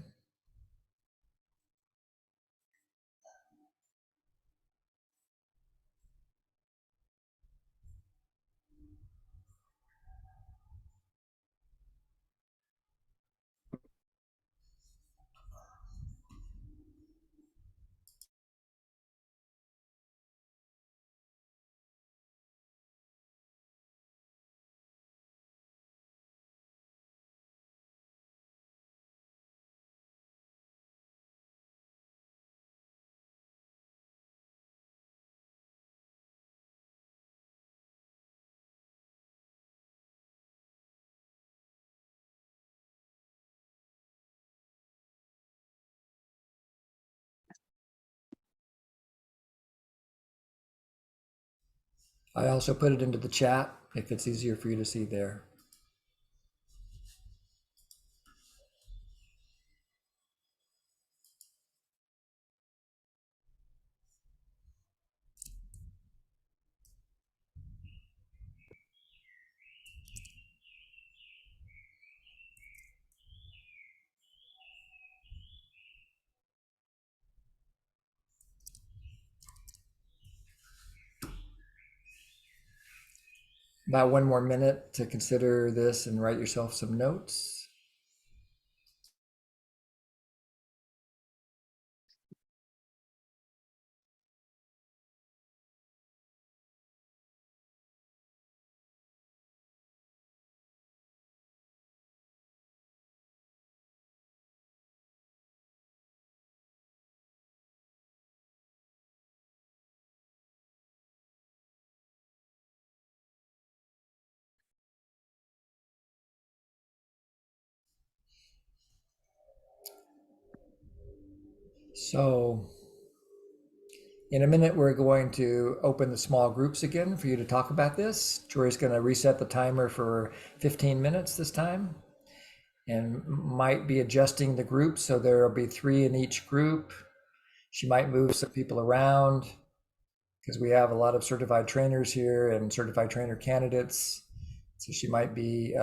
A: I also put it into the chat if it's easier for you to see there. About one more minute to consider this and write yourself some notes. So in a minute, we're going to open the small groups again for you to talk about this. Jori's going to reset the timer for 15 minutes this time and might be adjusting the group. So there will be 3 in each group. She might move some people around because we have a lot of certified trainers here and certified trainer candidates. So she might be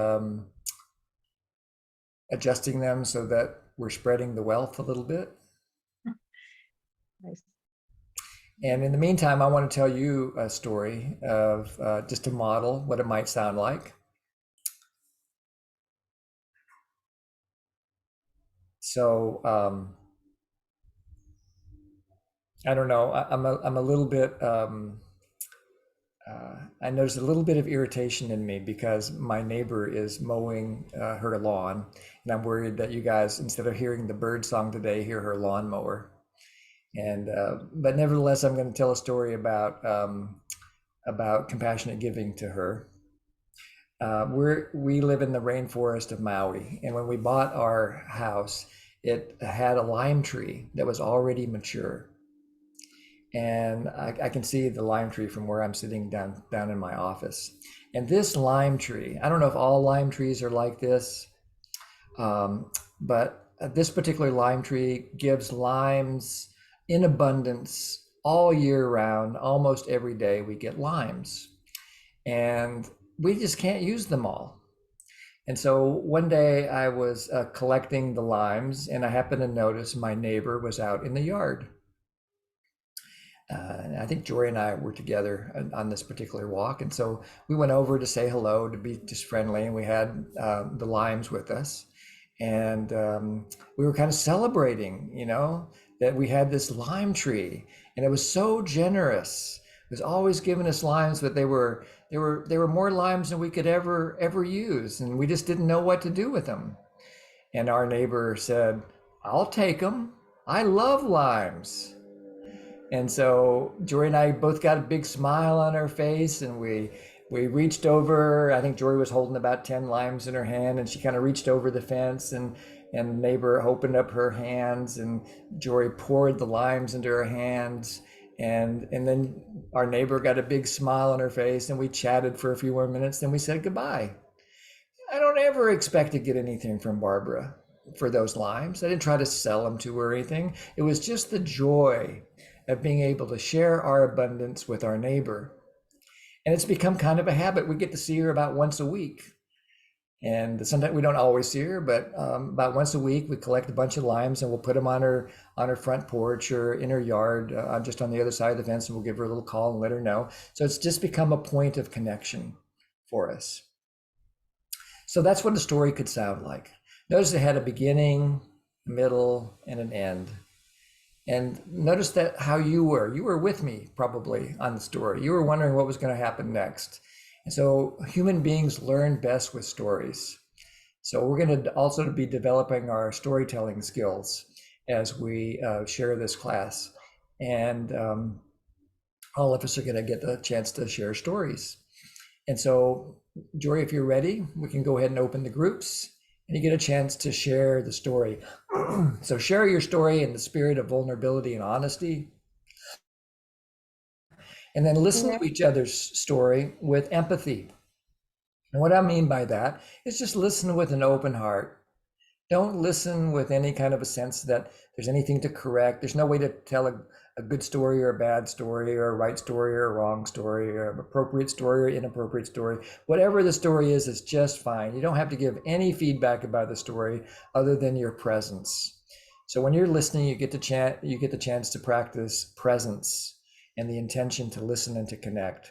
A: adjusting them so that we're spreading the wealth a little bit.
B: Nice.
A: And in the meantime, I want to tell you a story of just to model what it might sound like. So I don't know. I'm a little bit. I noticed a little bit of irritation in me because my neighbor is mowing her lawn, and I'm worried that you guys, instead of hearing the bird song today, hear her lawnmower. And but nevertheless, I'm going to tell a story about compassionate giving to her. We live in the rainforest of Maui, and when we bought our house, it had a lime tree that was already mature. And I can see the lime tree from where I'm sitting down in my office. And this lime tree, I don't know if all lime trees are like this, but this particular lime tree gives limes in abundance all year round. Almost every day we get limes, and we just can't use them all. And so one day I was collecting the limes, and I happened to notice my neighbor was out in the yard. I think Jori and I were together on this particular walk. And so we went over to say hello, to be just friendly. And we had the limes with us. And we were kind of celebrating, that we had this lime tree. And it was so generous. It was always giving us limes, but they were more limes than we could ever use. And we just didn't know what to do with them. And our neighbor said, "I'll take them. I love limes." And so Jori and I both got a big smile on our face, and we reached over. I think Jori was holding about 10 limes in her hand, and she kind of reached over the fence, and the neighbor opened up her hands, and Jori poured the limes into her hands. And then our neighbor got a big smile on her face, and we chatted for a few more minutes, then we said goodbye. I don't ever expect to get anything from Barbara for those limes. I didn't try to sell them to her or anything. It was just the joy of being able to share our abundance with our neighbor. And it's become kind of a habit. We get to see her about once a week. And sometimes we don't always see her, but about once a week, we collect a bunch of limes and we'll put them on her front porch or in her yard, just on the other side of the fence, and we'll give her a little call and let her know. So it's just become a point of connection for us. So that's what a story could sound like. Notice it had a beginning, a middle, and an end. And notice that how you were with me probably on the story. You were wondering what was going to happen next. And so human beings learn best with stories. So we're going to also be developing our storytelling skills as we share this class. And all of us are going to get the chance to share stories. And so, Jori, if you're ready, we can go ahead and open the groups, and you get a chance to share the story. So share your story in the spirit of vulnerability and honesty. And then listen to each other's story with empathy. And what I mean by that is just listen with an open heart. Don't listen with any kind of a sense that there's anything to correct. There's no way to tell a good story or a bad story or a right story or a wrong story or an appropriate story or inappropriate story. Whatever the story is just fine. You don't have to give any feedback about the story other than your presence. So when you're listening, you get the chance to practice presence and the intention to listen and to connect.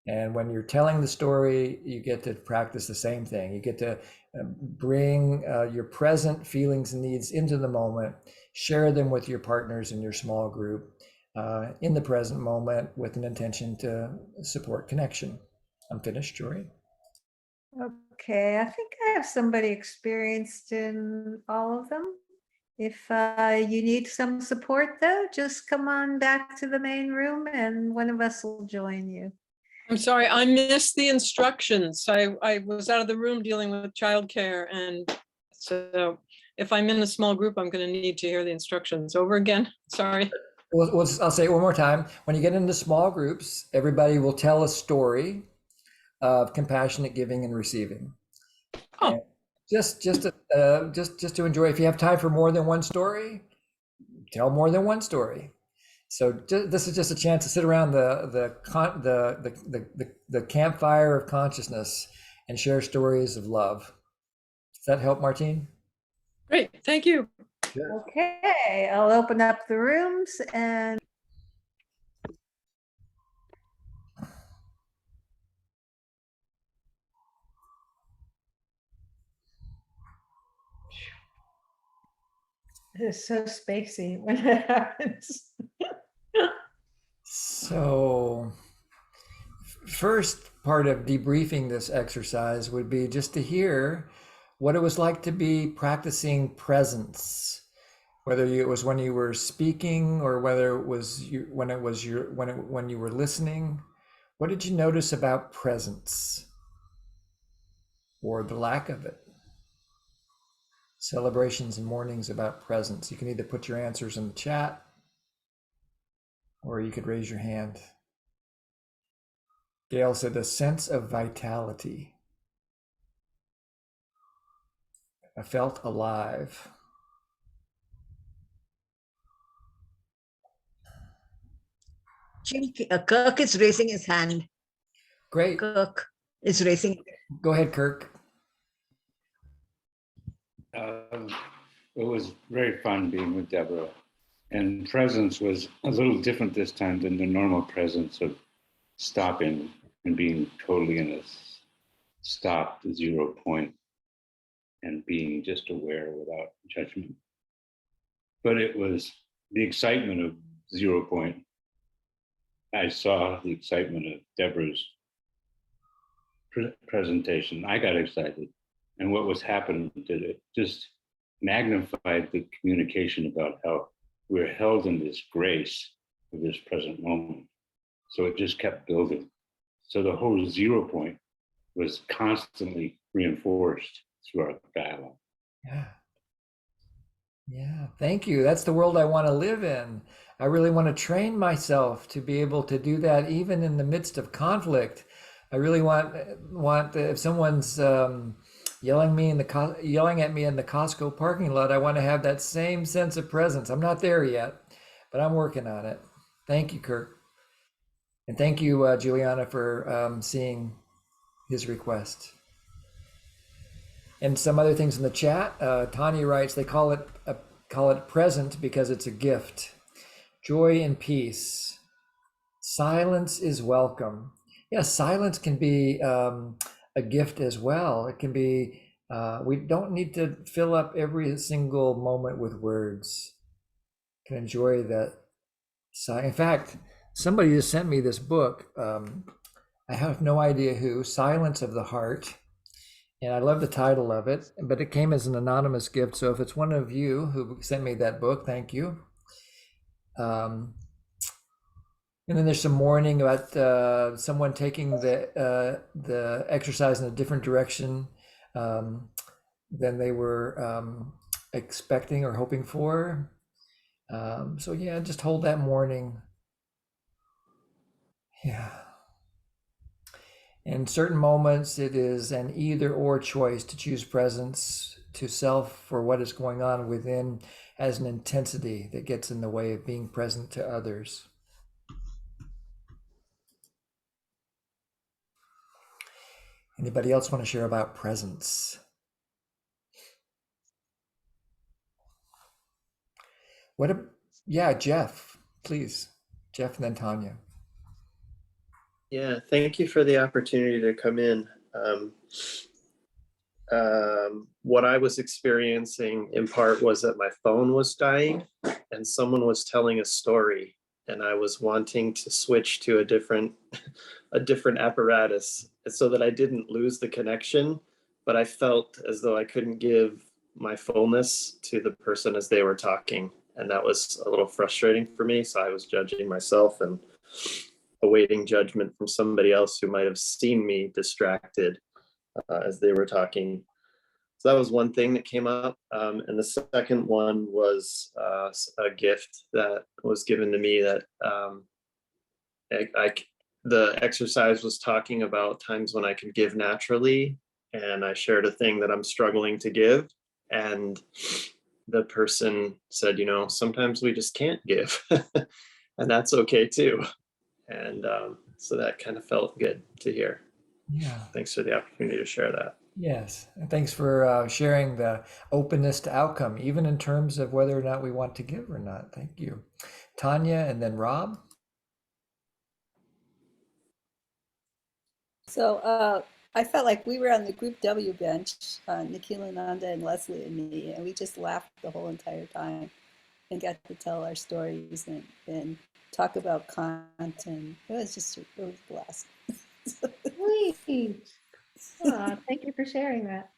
A: And when you're telling the story, you get to practice the same thing. You get to bring your present feelings and needs into the moment, share them with your partners in your small group in the present moment with an intention to support connection. I'm finished, Jori.
B: Okay, I think I have somebody experienced in all of them. If you need some support though, just come on back to the main room and one of us will join you.
N: I'm sorry, I missed the instructions. I was out of the room dealing with childcare, and so if I'm in a small group, I'm going to need to hear the instructions over again. Sorry.
A: I'll say it one more time. When you get into small groups, everybody will tell a story of compassionate giving and receiving.
N: Oh.
A: And just to enjoy. If you have time for more than one story, tell more than one story. So this is just a chance to sit around the campfire of consciousness and share stories of love. Does that help, Martine?
N: Great, thank you.
A: Sure.
B: Okay, I'll open up the rooms and it's so spacey when it happens.
A: So first part of debriefing this exercise would be just to hear what it was like to be practicing presence, whether it was when you were speaking or whether it was when you were listening. What did you notice about presence or the lack of it? Celebrations and mornings about presence. You can either put your answers in the chat or you could raise your hand. Gail said a sense of vitality. I felt alive.
H: Kirk is raising his hand.
A: Great.
H: Kirk is raising.
A: Go ahead, Kirk.
O: It was very fun being with Deborah. And presence was a little different this time than the normal presence of stopping and being totally in a stop, the 0 point, and being just aware without judgment. But it was the excitement of 0 point. I saw the excitement of Deborah's presentation. I got excited. And what was happening did it just magnified the communication about how we're held in this grace of this present moment. So it just kept building. So the whole 0 point was constantly reinforced through our dialogue.
A: Yeah. Yeah, thank you. That's the world I want to live in. I really want to train myself to be able to do that even in the midst of conflict. I really want if someone's yelling at me in the Costco parking lot, I want to have that same sense of presence. I'm not there yet, but I'm working on it. Thank you, Kirk. And thank you, Juliana, for seeing his request. And some other things in the chat. Tanya writes, they call it present because it's a gift. Joy and peace. Silence is welcome. Yeah, silence can be a gift as well. It can be, we don't need to fill up every single moment with words. Can enjoy that. In fact, somebody just sent me this book. I have no idea who, Silence of the Heart. And I love the title of it, but it came as an anonymous gift. So if it's one of you who sent me that book, thank you. And then there's some mourning about someone taking the exercise in a different direction than they were expecting or hoping for. So yeah, just hold that mourning. Yeah. In certain moments, it is an either or choice to choose presence to self for what is going on within as an intensity that gets in the way of being present to others. Anybody else want to share about presence? Yeah, Jeff, please. Jeff and then Tanya.
P: Yeah, thank you for the opportunity to come in. What I was experiencing in part was that my phone was dying and someone was telling a story, and I was wanting to switch to a different apparatus so that I didn't lose the connection, but I felt as though I couldn't give my fullness to the person as they were talking. And that was a little frustrating for me. So I was judging myself and awaiting judgment from somebody else who might have seen me distracted as they were talking. So that was one thing that came up. And the second one was a gift that was given to me that the exercise was talking about times when I could give naturally. And I shared a thing that I'm struggling to give. And the person said, you know, sometimes we just can't give. And that's okay too. And so that kind of felt good to hear.
A: Yeah.
P: Thanks for the opportunity to share that.
A: Yes. And thanks for sharing the openness to outcome, even in terms of whether or not we want to give or not. Thank you. Tanya and then Rob.
K: So I felt like we were on the group W bench, Nikhil Nanda and Leslie and me, and we just laughed the whole entire time and got to tell our stories and talk about Kant, and it was a blast.
B: Sweet. Aw, thank you for sharing that.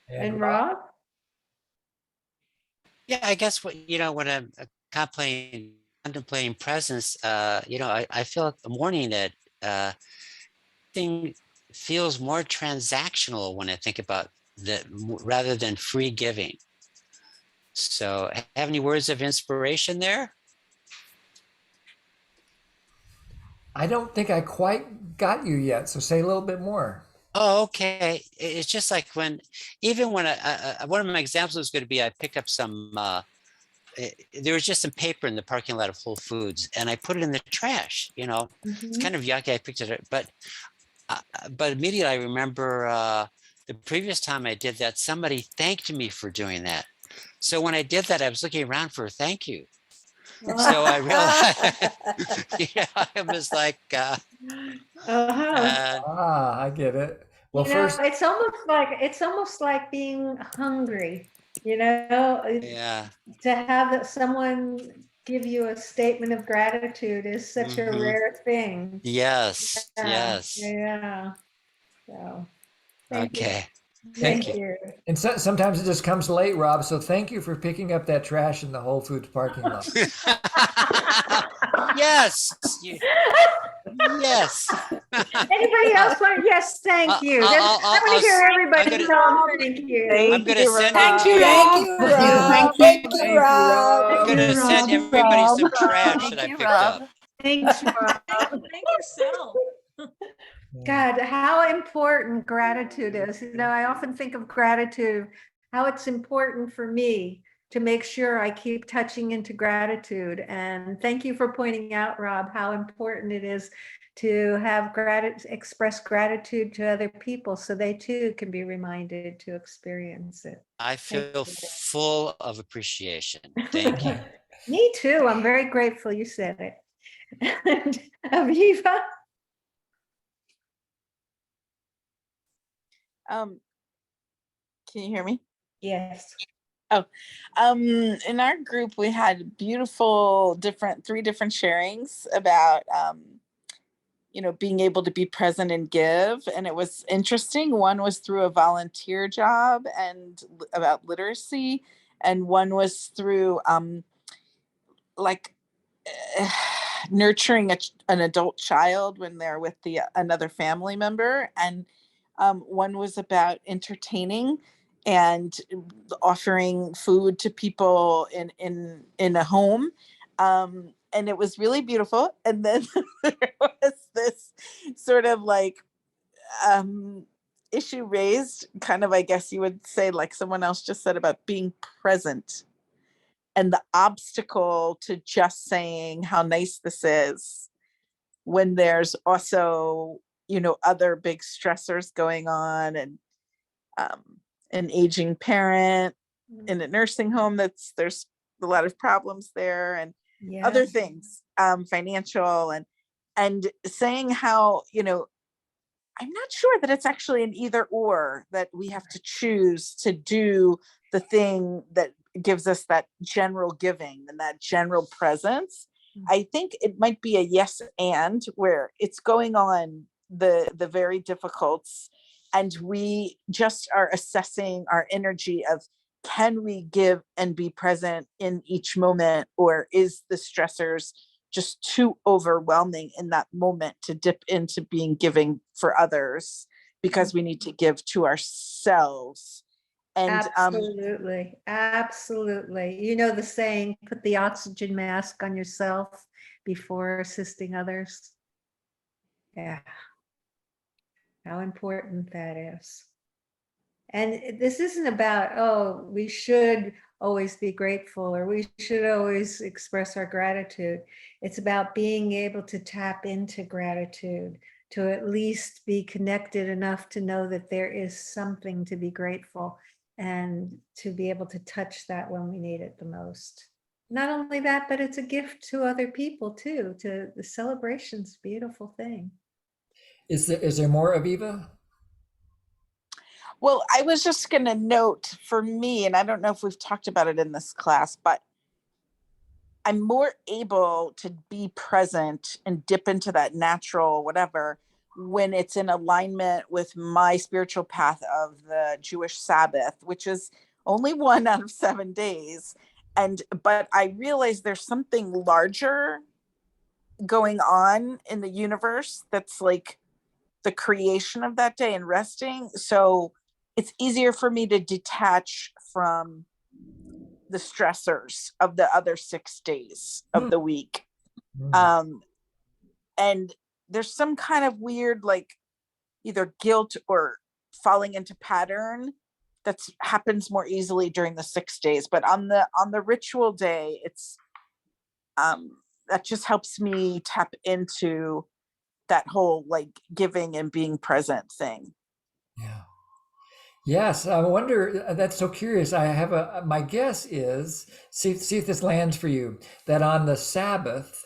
B: And
A: Rob?
B: Rob?
D: Yeah, I guess what, when I'm contemplating presence, I feel the morning that thing feels more transactional when I think about that rather than free giving. So have any words of inspiration there?
A: I don't think I quite got you yet. So say a little bit more.
D: Oh, okay. It's just like when one of my examples was going to be I picked up some there was just some paper in the parking lot of Whole Foods and I put it in the trash. It's kind of yucky. I picked it up, but immediately I remember the previous time I did that, somebody thanked me for doing that. So when I did that, I was looking around for a thank you. So I realized, I was like,
A: I get it. Well, first,
B: it's almost like being hungry,
D: yeah,
B: to have someone give you a statement of gratitude is such a rare thing.
D: Yes, yes.
B: Yeah. So, thank you.
D: Okay.
B: Thank you.
A: And sometimes it just comes late, Rob. So thank you for picking up that trash in the Whole Foods parking lot.
D: Yes. Yes.
B: Anybody else want? Yes, thank you. I want to hear everybody thank you.
D: I'm going to send
K: Thank you, Rob. Thank you, Rob.
D: I'm going to send everybody some trash that I picked up.
B: Thanks, Rob.
H: Thank yourself.
B: God, how important gratitude is. I often think of gratitude, how it's important for me to make sure I keep touching into gratitude. And thank you for pointing out, Rob, how important it is to have express gratitude to other people so they too can be reminded to experience it.
D: I feel full of appreciation. Thank you.
B: Me too. I'm very grateful you said it. And Aviva?
Q: Can you hear me?
B: Yes.
Q: Oh, in our group, we had beautiful three different sharings about, being able to be present and give. And it was interesting. One was through a volunteer job and about literacy. And one was through nurturing an adult child when they're with another family member. And one was about entertaining and offering food to people in a home. And it was really beautiful. And then there was this sort of issue raised, kind of, I guess you would say, like someone else just said, about being present and the obstacle to just saying how nice this is when there's also, other big stressors going on, and an aging parent in a nursing home there's a lot of problems there, and other things, financial, and and saying how, I'm not sure that it's actually an either or, that we have to choose to do the thing that gives us that general giving and that general presence. I think it might be a yes and, where it's going on the very difficults, and we just are assessing our energy of, can we give and be present in each moment, or is the stressors just too overwhelming in that moment to dip into being giving for others, because we need to give to ourselves. And
B: Absolutely. Absolutely. You know the saying, put the oxygen mask on yourself before assisting others. Yeah. How important that is. And this isn't about, oh, we should always be grateful or we should always express our gratitude. It's about being able to tap into gratitude, to at least be connected enough to know that there is something to be grateful, and to be able to touch that when we need it the most. Not only that, but it's a gift to other people too. To the celebration's a beautiful thing.
A: Is there more, Aviva?
Q: well, I was just going to note, for me, and I don't know if we've talked about it in this class, but I'm more able to be present and dip into that natural whatever when it's in alignment with my spiritual path of the Jewish Sabbath, which is only 1 out of 7 days. But I realize there's something larger going on in the universe that's like the creation of that day and resting. So it's easier for me to detach from the stressors of the other 6 days of the week. And there's some kind of weird, like, either guilt or falling into pattern that happens more easily during the 6 days. But on the ritual day, it's that just helps me tap into that whole like giving and being present thing.
A: Yeah. Yes, I wonder, that's so curious. I have my guess is, see if this lands for you, that on the Sabbath,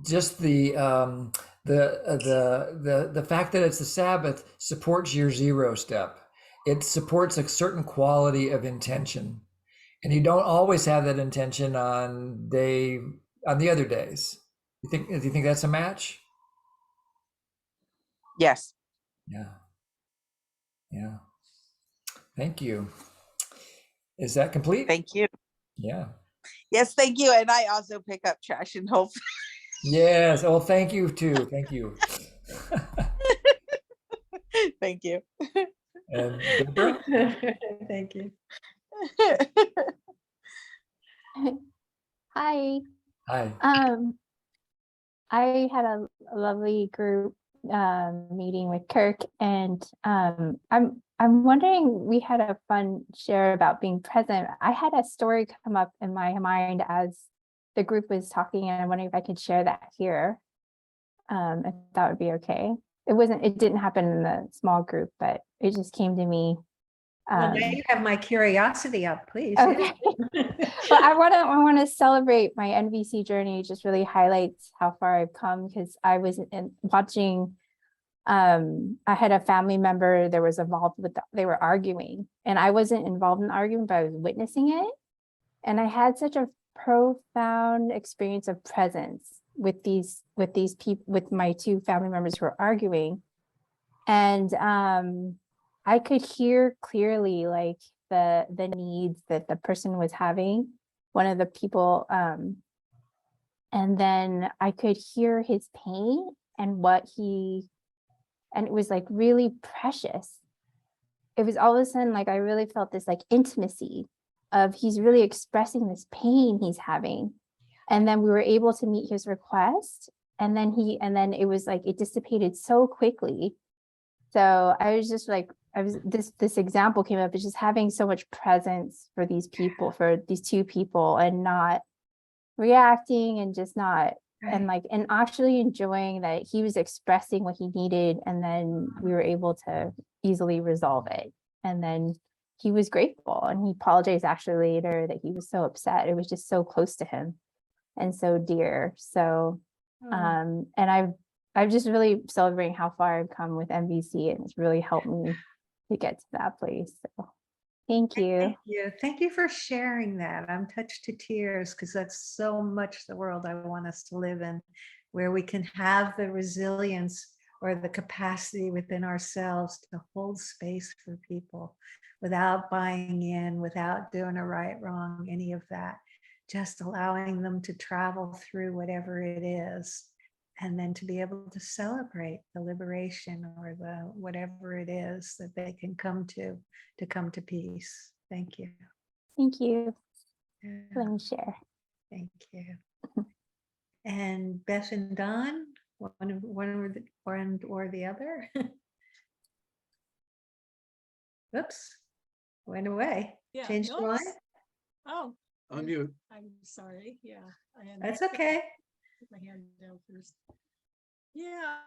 A: just the fact that it's the Sabbath supports your 0 step. It supports a certain quality of intention. And you don't always have that intention on the other days. Do you think that's a match?
Q: Yes.
A: Yeah. Yeah. Thank you. Is that complete?
Q: Thank you.
A: Yeah.
Q: Yes, thank you. And I also pick up trash and hope.
A: Yes. Oh, thank you too. Thank you.
Q: Thank you.
A: And Deborah?
B: Thank you.
R: Hi.
A: Hi.
R: I had a lovely group meeting with Kirk, and I'm wondering, we had a fun share about being present. I had a story come up in my mind as the group was talking, and I'm wondering if I could share that here, if that would be okay. It didn't happen in the small group, but it just came to me.
B: Well, now you have my curiosity up, please.
R: Okay. Well, I want to celebrate my NVC journey. It just really highlights how far I've come, because I was watching. I had a family member that was involved with. They were arguing, and I wasn't involved in the argument, but I was witnessing it, and I had such a profound experience of presence with these people, with my 2 family members who were arguing, and I could hear clearly, like, the needs that the person was having, one of the people, and then I could hear his pain and and it was like really precious. It was all of a sudden, like, I really felt this like intimacy of, he's really expressing this pain he's having. And then we were able to meet his request, and then it was like, it dissipated so quickly. So I was just like, this example came up, is just having so much presence for these people, for these 2 people, and not reacting, and just not, and actually enjoying that he was expressing what he needed, and then we were able to easily resolve it. And then he was grateful, and he apologized actually later that he was so upset. It was just so close to him and so dear. So And I've just really celebrating how far I've come with MVC, and it's really helped me to get to that place. So thank you.
B: Thank you for sharing that. I'm touched to tears because that's so much the world I want us to live in, where we can have the resilience or the capacity within ourselves to hold space for people without buying in, without doing a right, wrong, any of that. Just allowing them to travel through whatever it is, and then to be able to celebrate the liberation or the whatever it is that they can come to peace. Thank you.
R: Thank you.
B: Yeah.
R: Let me share.
B: Thank you. And Beth and Don, one or the other. Oops, went away.
S: Yeah,
B: Changed your mind?
S: Oh.
T: Unmute.
S: I'm sorry. Yeah.
B: That's okay.
S: Put my hand down first. Yeah.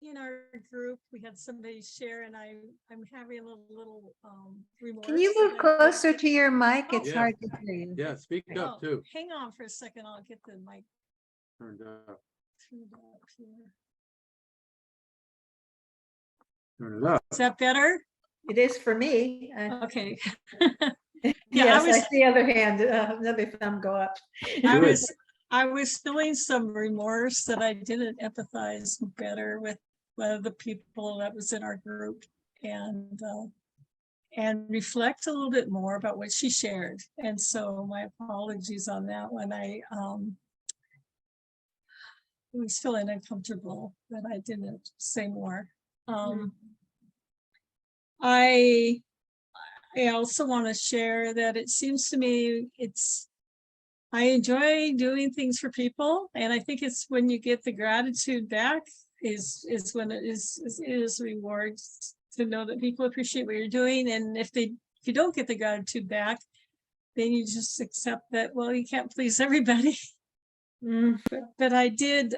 S: In our group, we had somebody share, and I'm having a little remorse.
B: Can you move closer to your mic? It's
T: Yeah.
B: hard to hear you.
T: Yeah, speak up too.
S: Hang on for a second. I'll get the mic
T: Turned up.
S: turned up here.
T: Turn it up.
S: Is that better?
B: It is for me.
S: Okay.
B: Yes, I see the other hand, another thumb go up.
S: I was feeling some remorse that I didn't empathize better with one of the people that was in our group, and reflect a little bit more about what she shared. And so my apologies on that one. I was feeling uncomfortable that I didn't say more. I also want to share that it seems to me I enjoy doing things for people, and I think it's when you get the gratitude back is when it is rewards to know that people appreciate what you're doing. And if you don't get the gratitude back, then you just accept that, well, you can't please everybody. But I did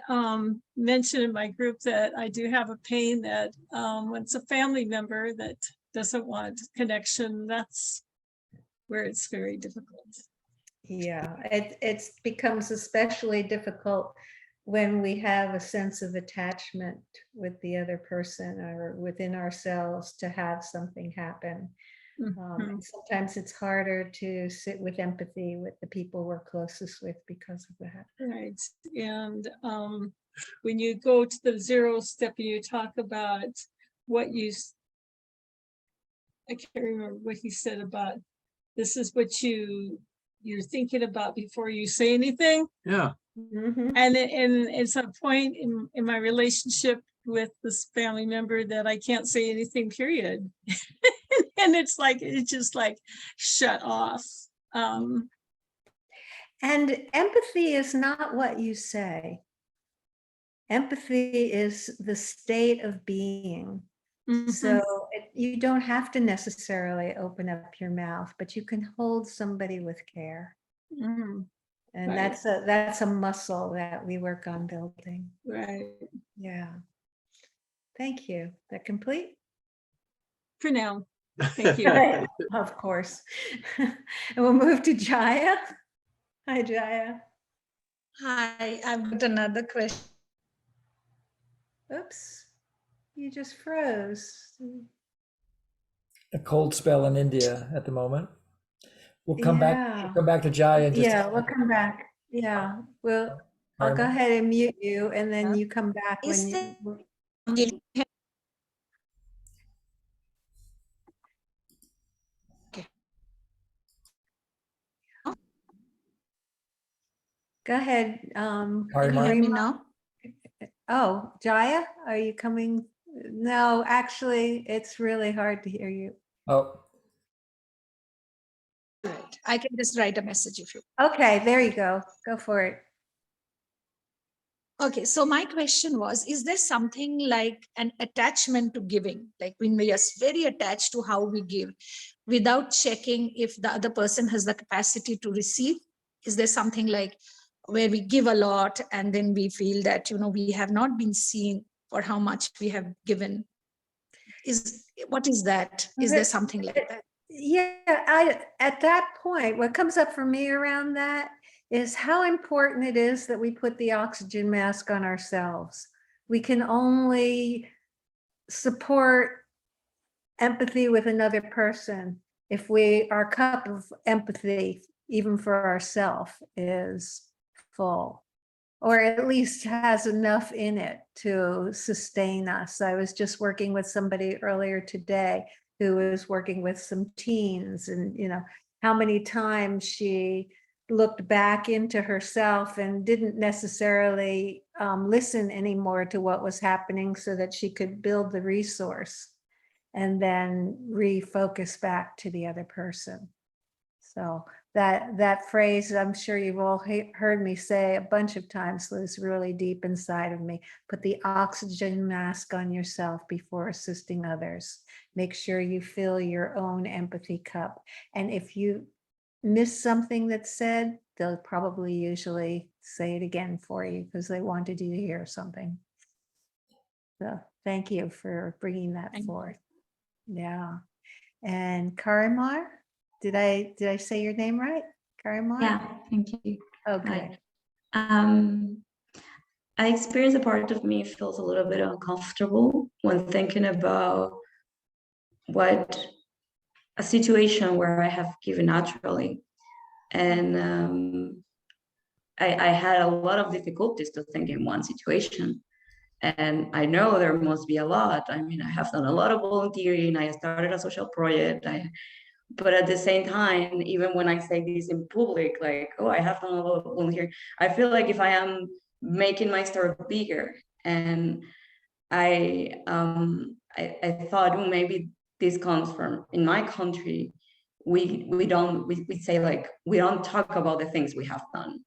S: mention in my group that I do have a pain that when it's a family member that doesn't want connection, that's where it's very difficult.
B: Yeah, it becomes especially difficult when we have a sense of attachment with the other person or within ourselves to have something happen. And sometimes it's harder to sit with empathy with the people we're closest with because of that.
S: Right. And when you go to the 0 step, you talk about I can't remember what he said about this is what you're thinking about before you say anything.
T: Yeah.
S: And it's a point in my relationship with this family member that I can't say anything, period. And it's just like shut off.
B: And empathy is not what you say. Empathy is the state of being. So you don't have to necessarily open up your mouth, but you can hold somebody with care. And
S: Right.
B: that's a muscle that we work on building.
S: Right.
B: Yeah. Thank you. That complete?
S: For now. Thank you.
B: Of course. And we'll move to Jaya. Hi, Jaya.
M: Hi, I've got another question.
B: Oops. You just froze.
A: A cold spell in India at the moment. We'll come
B: Yeah.
A: back to Jaya in just a
B: Yeah,
A: second.
B: we'll come back. Yeah, I'll go ahead and mute you, and then you come back when you. Go ahead. Can
M: you hear me now?
B: Oh, Jaya, are you coming? No, actually, it's really hard to hear you.
A: Oh.
M: Right. I can just write a message if you.
B: Okay, there you go. Go for it.
M: Okay, so my question was, is there something like an attachment to giving? Like when we are very attached to how we give without checking if the other person has the capacity to receive? Is there something like where we give a lot and then we feel that, we have not been seen for how much we have given? What is that? Is there something like that?
B: Yeah, at that point, what comes up for me around that is how important it is that we put the oxygen mask on ourselves. We can only support empathy with another person if our cup of empathy, even for ourselves, is full, or at least has enough in it to sustain us. I was just working with somebody earlier today who was working with some teens, and how many times she looked back into herself and didn't necessarily listen anymore to what was happening so that she could build the resource and then refocus back to the other person. So that phrase, I'm sure you've all heard me say a bunch of times, lives really deep inside of me. Put the oxygen mask on yourself before assisting others. Make sure you fill your own empathy cup. And if you miss something that's said, they'll probably usually say it again for you because they wanted you to hear something. So thank you for bringing that forth. Yeah. And Karimar, did I say your name right? Karimar?
U: Yeah, thank you.
B: Okay.
U: I experience a part of me feels a little bit uncomfortable when thinking about what a situation where I have given naturally. And I had a lot of difficulties to think in one situation. And I know there must be a lot. I mean, I have done a lot of volunteering. I started a social project. But at the same time, even when I say this in public, like, oh, I have done a lot of volunteering, I feel like if I am making my story bigger. And I thought, well, maybe this comes from in my country. We say like we don't talk about the things we have done.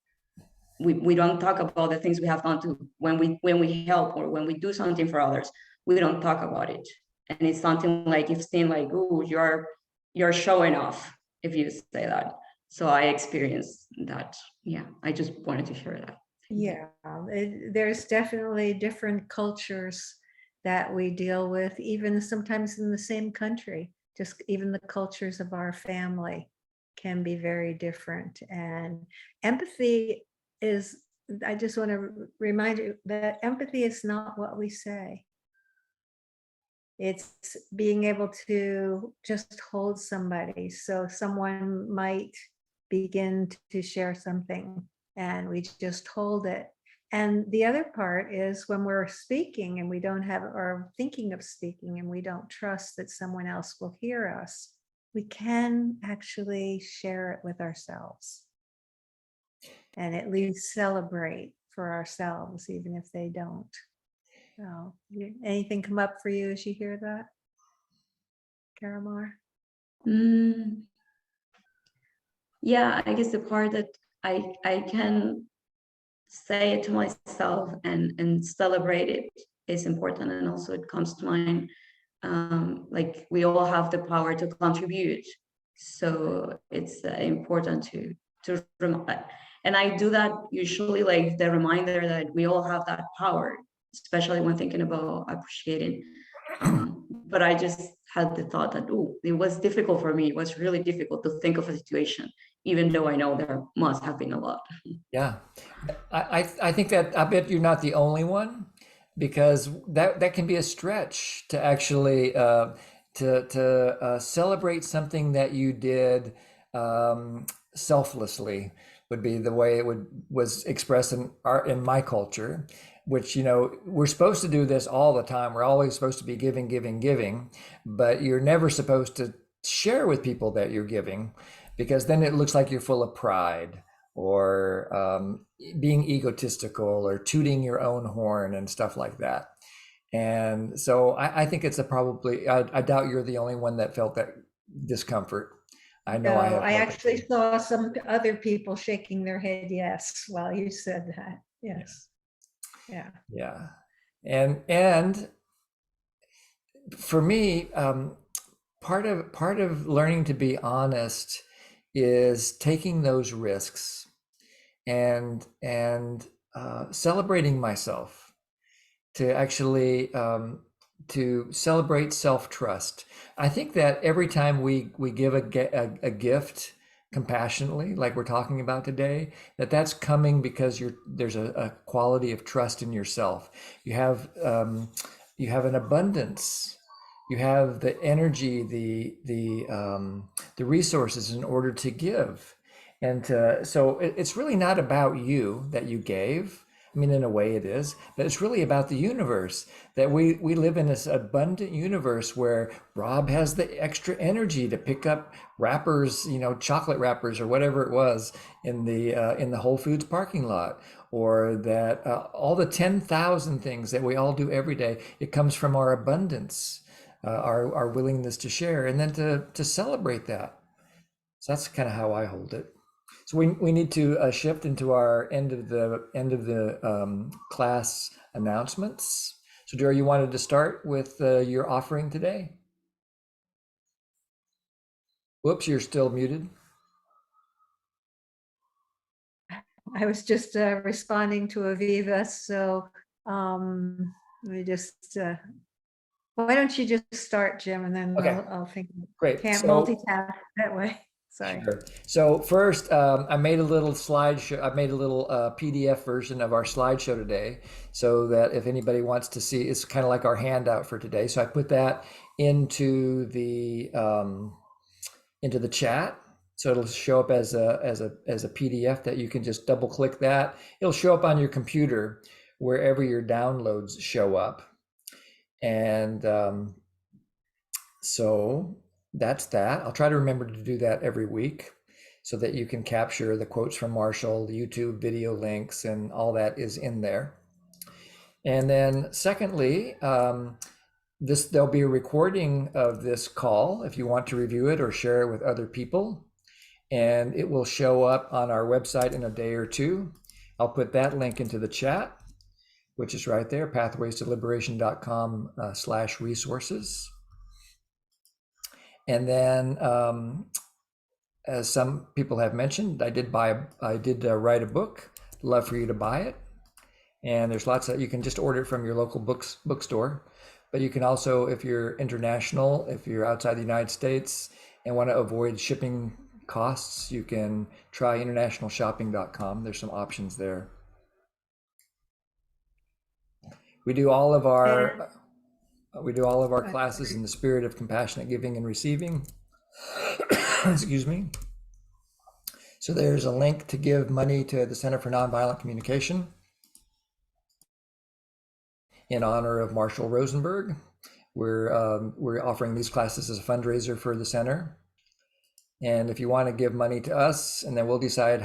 U: We don't talk about the things we have done to when we help or when we do something for others. We don't talk about it, and it's something like you've seen like, oh, you're showing off if you say that. So I experienced that. Yeah, I just wanted to share that.
B: Yeah, there's definitely different cultures that we deal with, even sometimes in the same country. Just even the cultures of our family can be very different. And empathy is, I just want to remind you that empathy is not what we say. It's being able to just hold somebody. So someone might begin to share something and we just hold it. And the other part is when we're speaking and we don't have, or thinking of speaking and we don't trust that someone else will hear us, we can actually share it with ourselves and at least celebrate for ourselves, even if they don't. So, anything come up for you as you hear that, Karamar?
U: Yeah, I guess the part that I can say it to myself and celebrate it is important, and also it comes to mind. Like we all have the power to contribute, so it's important to and I do that usually, like the reminder that we all have that power, especially when thinking about appreciating. But I just had the thought that, oh, it was difficult for me. It was really difficult to think of a situation, even though I know there must have been a lot.
A: Yeah, I think that I bet you're not the only one, because that can be a stretch to actually celebrate something that you did selflessly, would be the way it was expressed in my culture, which, we're supposed to do this all the time. We're always supposed to be giving, but you're never supposed to share with people that you're giving, because then it looks like you're full of pride, or being egotistical, or tooting your own horn and stuff like that. And so I think it's I doubt you're the only one that felt that discomfort. I know I have.
B: I actually saw some other people shaking their head yes while you said that. Yes. Yeah.
A: Yeah. And for me, part of learning to be honest is taking those risks and celebrating myself, to actually to celebrate self-trust. I think that every time we give a gift compassionately, like we're talking about today, that's coming because there's a quality of trust in yourself. You have an abundance. You have the energy, the resources in order to give, and so it's really not about you that you gave. I mean, in a way it is, but it's really about the universe, that we live in this abundant universe where Rob has the extra energy to pick up wrappers, chocolate wrappers or whatever it was in the Whole Foods parking lot, or that all the 10,000 things that we all do every day, it comes from our abundance, our willingness to share, and then to celebrate that. So that's kind of how I hold it. So we need to shift into our end of the class announcements. So Jori, you wanted to start with your offering today? Whoops, you're still muted.
B: I was just responding to Aviva, so we just, why don't you just start, Jim, and then
A: Okay.
B: I'll think.
A: Great.
B: Can't
A: So-
B: multitask that way. Sorry.
A: Sure. So first, I made a little slideshow. I made a little PDF version of our slideshow today, so that if anybody wants to see, it's kind of like our handout for today. So I put that into the chat, so it'll show up as a PDF that you can just double click that. It'll show up on your computer wherever your downloads show up, and so that's that. I'll try to remember to do that every week so that you can capture the quotes from Marshall, the YouTube video links, and all that is in there. And then secondly, there'll be a recording of this call if you want to review it or share it with other people. And it will show up on our website in a day or two. I'll put that link into the chat, which is right there, pathwaystoliberation.com/resources. And then, as some people have mentioned, I did write a book. Love for you to buy it. And there's lots of, you can just order it from your local bookstore, but you can also, if you're international, if you're outside the United States and want to avoid shipping costs, you can try internationalshopping.com. There's some options there. We do all of our classes in the spirit of compassionate giving and receiving. Excuse me. So there's a link to give money to the Center for Nonviolent Communication in honor of Marshall Rosenberg. We're offering these classes as a fundraiser for the center. And if you want to give money to us, and then we'll decide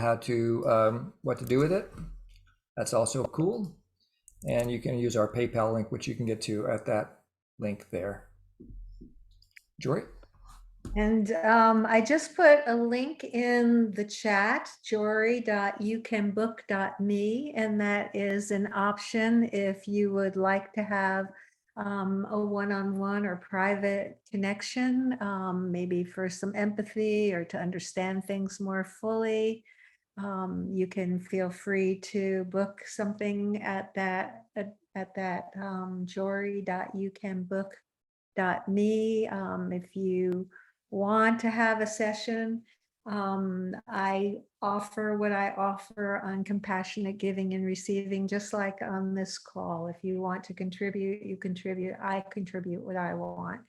A: what to do with it, that's also cool. And you can use our PayPal link, which you can get to at that link there. Jori?
B: And I just put a link in the chat, jori.youcanbook.me, and that is an option if you would like to have a one-on-one or private connection, maybe for some empathy or to understand things more fully. You can feel free to book something at that jori.youcanbook.me. If you want to have a session, I offer what I offer on compassionate giving and receiving, just like on this call. If you want to contribute, you contribute. I contribute what I want.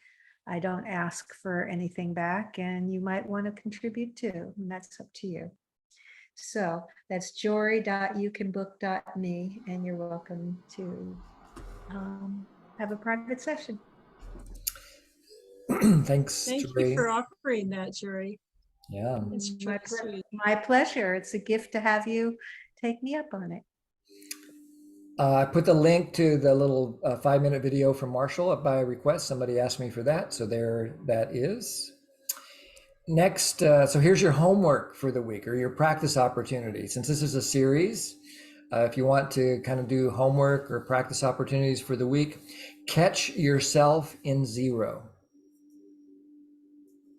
B: I don't ask for anything back, and you might want to contribute too, and that's up to you. So that's jori.youcanbook.me, and you're welcome to have a private session.
A: Thanks,
S: Thank
A: Jori.
S: you for offering that, Jori.
A: Yeah.
S: It's truly sweet.
B: My pleasure. It's a gift to have you take me up on it.
A: I put the link to the little 5-minute video from Marshall up by request. Somebody asked me for that, so there that is. Next, so here's your homework for the week, or your practice opportunity. Since this is a series, if you want to kind of do homework or practice opportunities for the week, catch yourself in zero.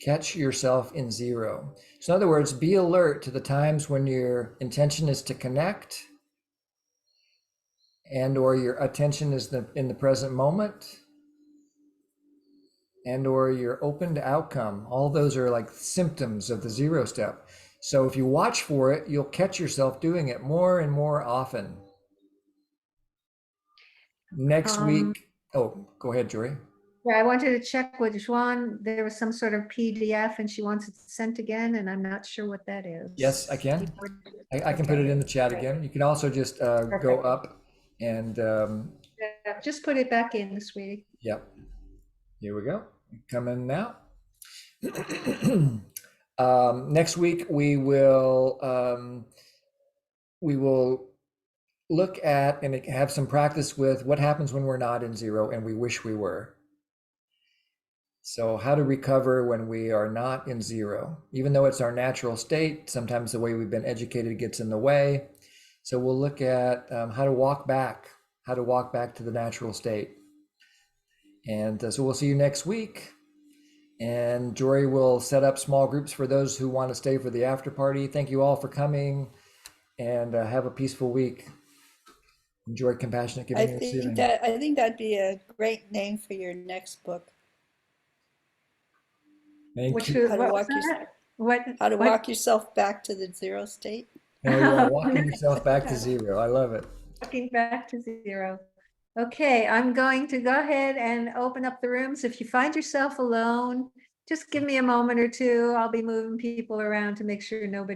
A: Catch yourself in zero. So in other words, be alert to the times when your intention is to connect and or your attention is in the present moment, and or you're open to outcome. All those are like symptoms of the zero step. So if you watch for it, you'll catch yourself doing it more and more often. Next week, oh, go ahead, Jori.
B: Yeah, I wanted to check with Juan. There was some sort of PDF and she wants it sent again, and I'm not sure what that is.
A: Yes, I can. I can put it in the chat again. You can also just go up and
B: yeah, just put it back in, sweetie.
A: Yep. Here we go. Coming now. Next week we will look at and have some practice with what happens when we're not in zero and we wish we were. So how to recover when we are not in zero, even though it's our natural state. Sometimes the way we've been educated gets in the way. So we'll look at how to walk back to the natural state. And so we'll see you next week. And Jori will set up small groups for those who want to stay for the after party. Thank you all for coming, and have a peaceful week. Enjoy compassionate giving and receiving.
K: I think that'd be a great name for your next book.
A: Thank you.
K: How to walk yourself back to the zero state.
A: Oh, yeah, walking yourself back to zero. I love it.
B: Walking back to zero. Okay, I'm going to go ahead and open up the rooms. If you find yourself alone, just give me a moment or two. I'll be moving people around to make sure nobody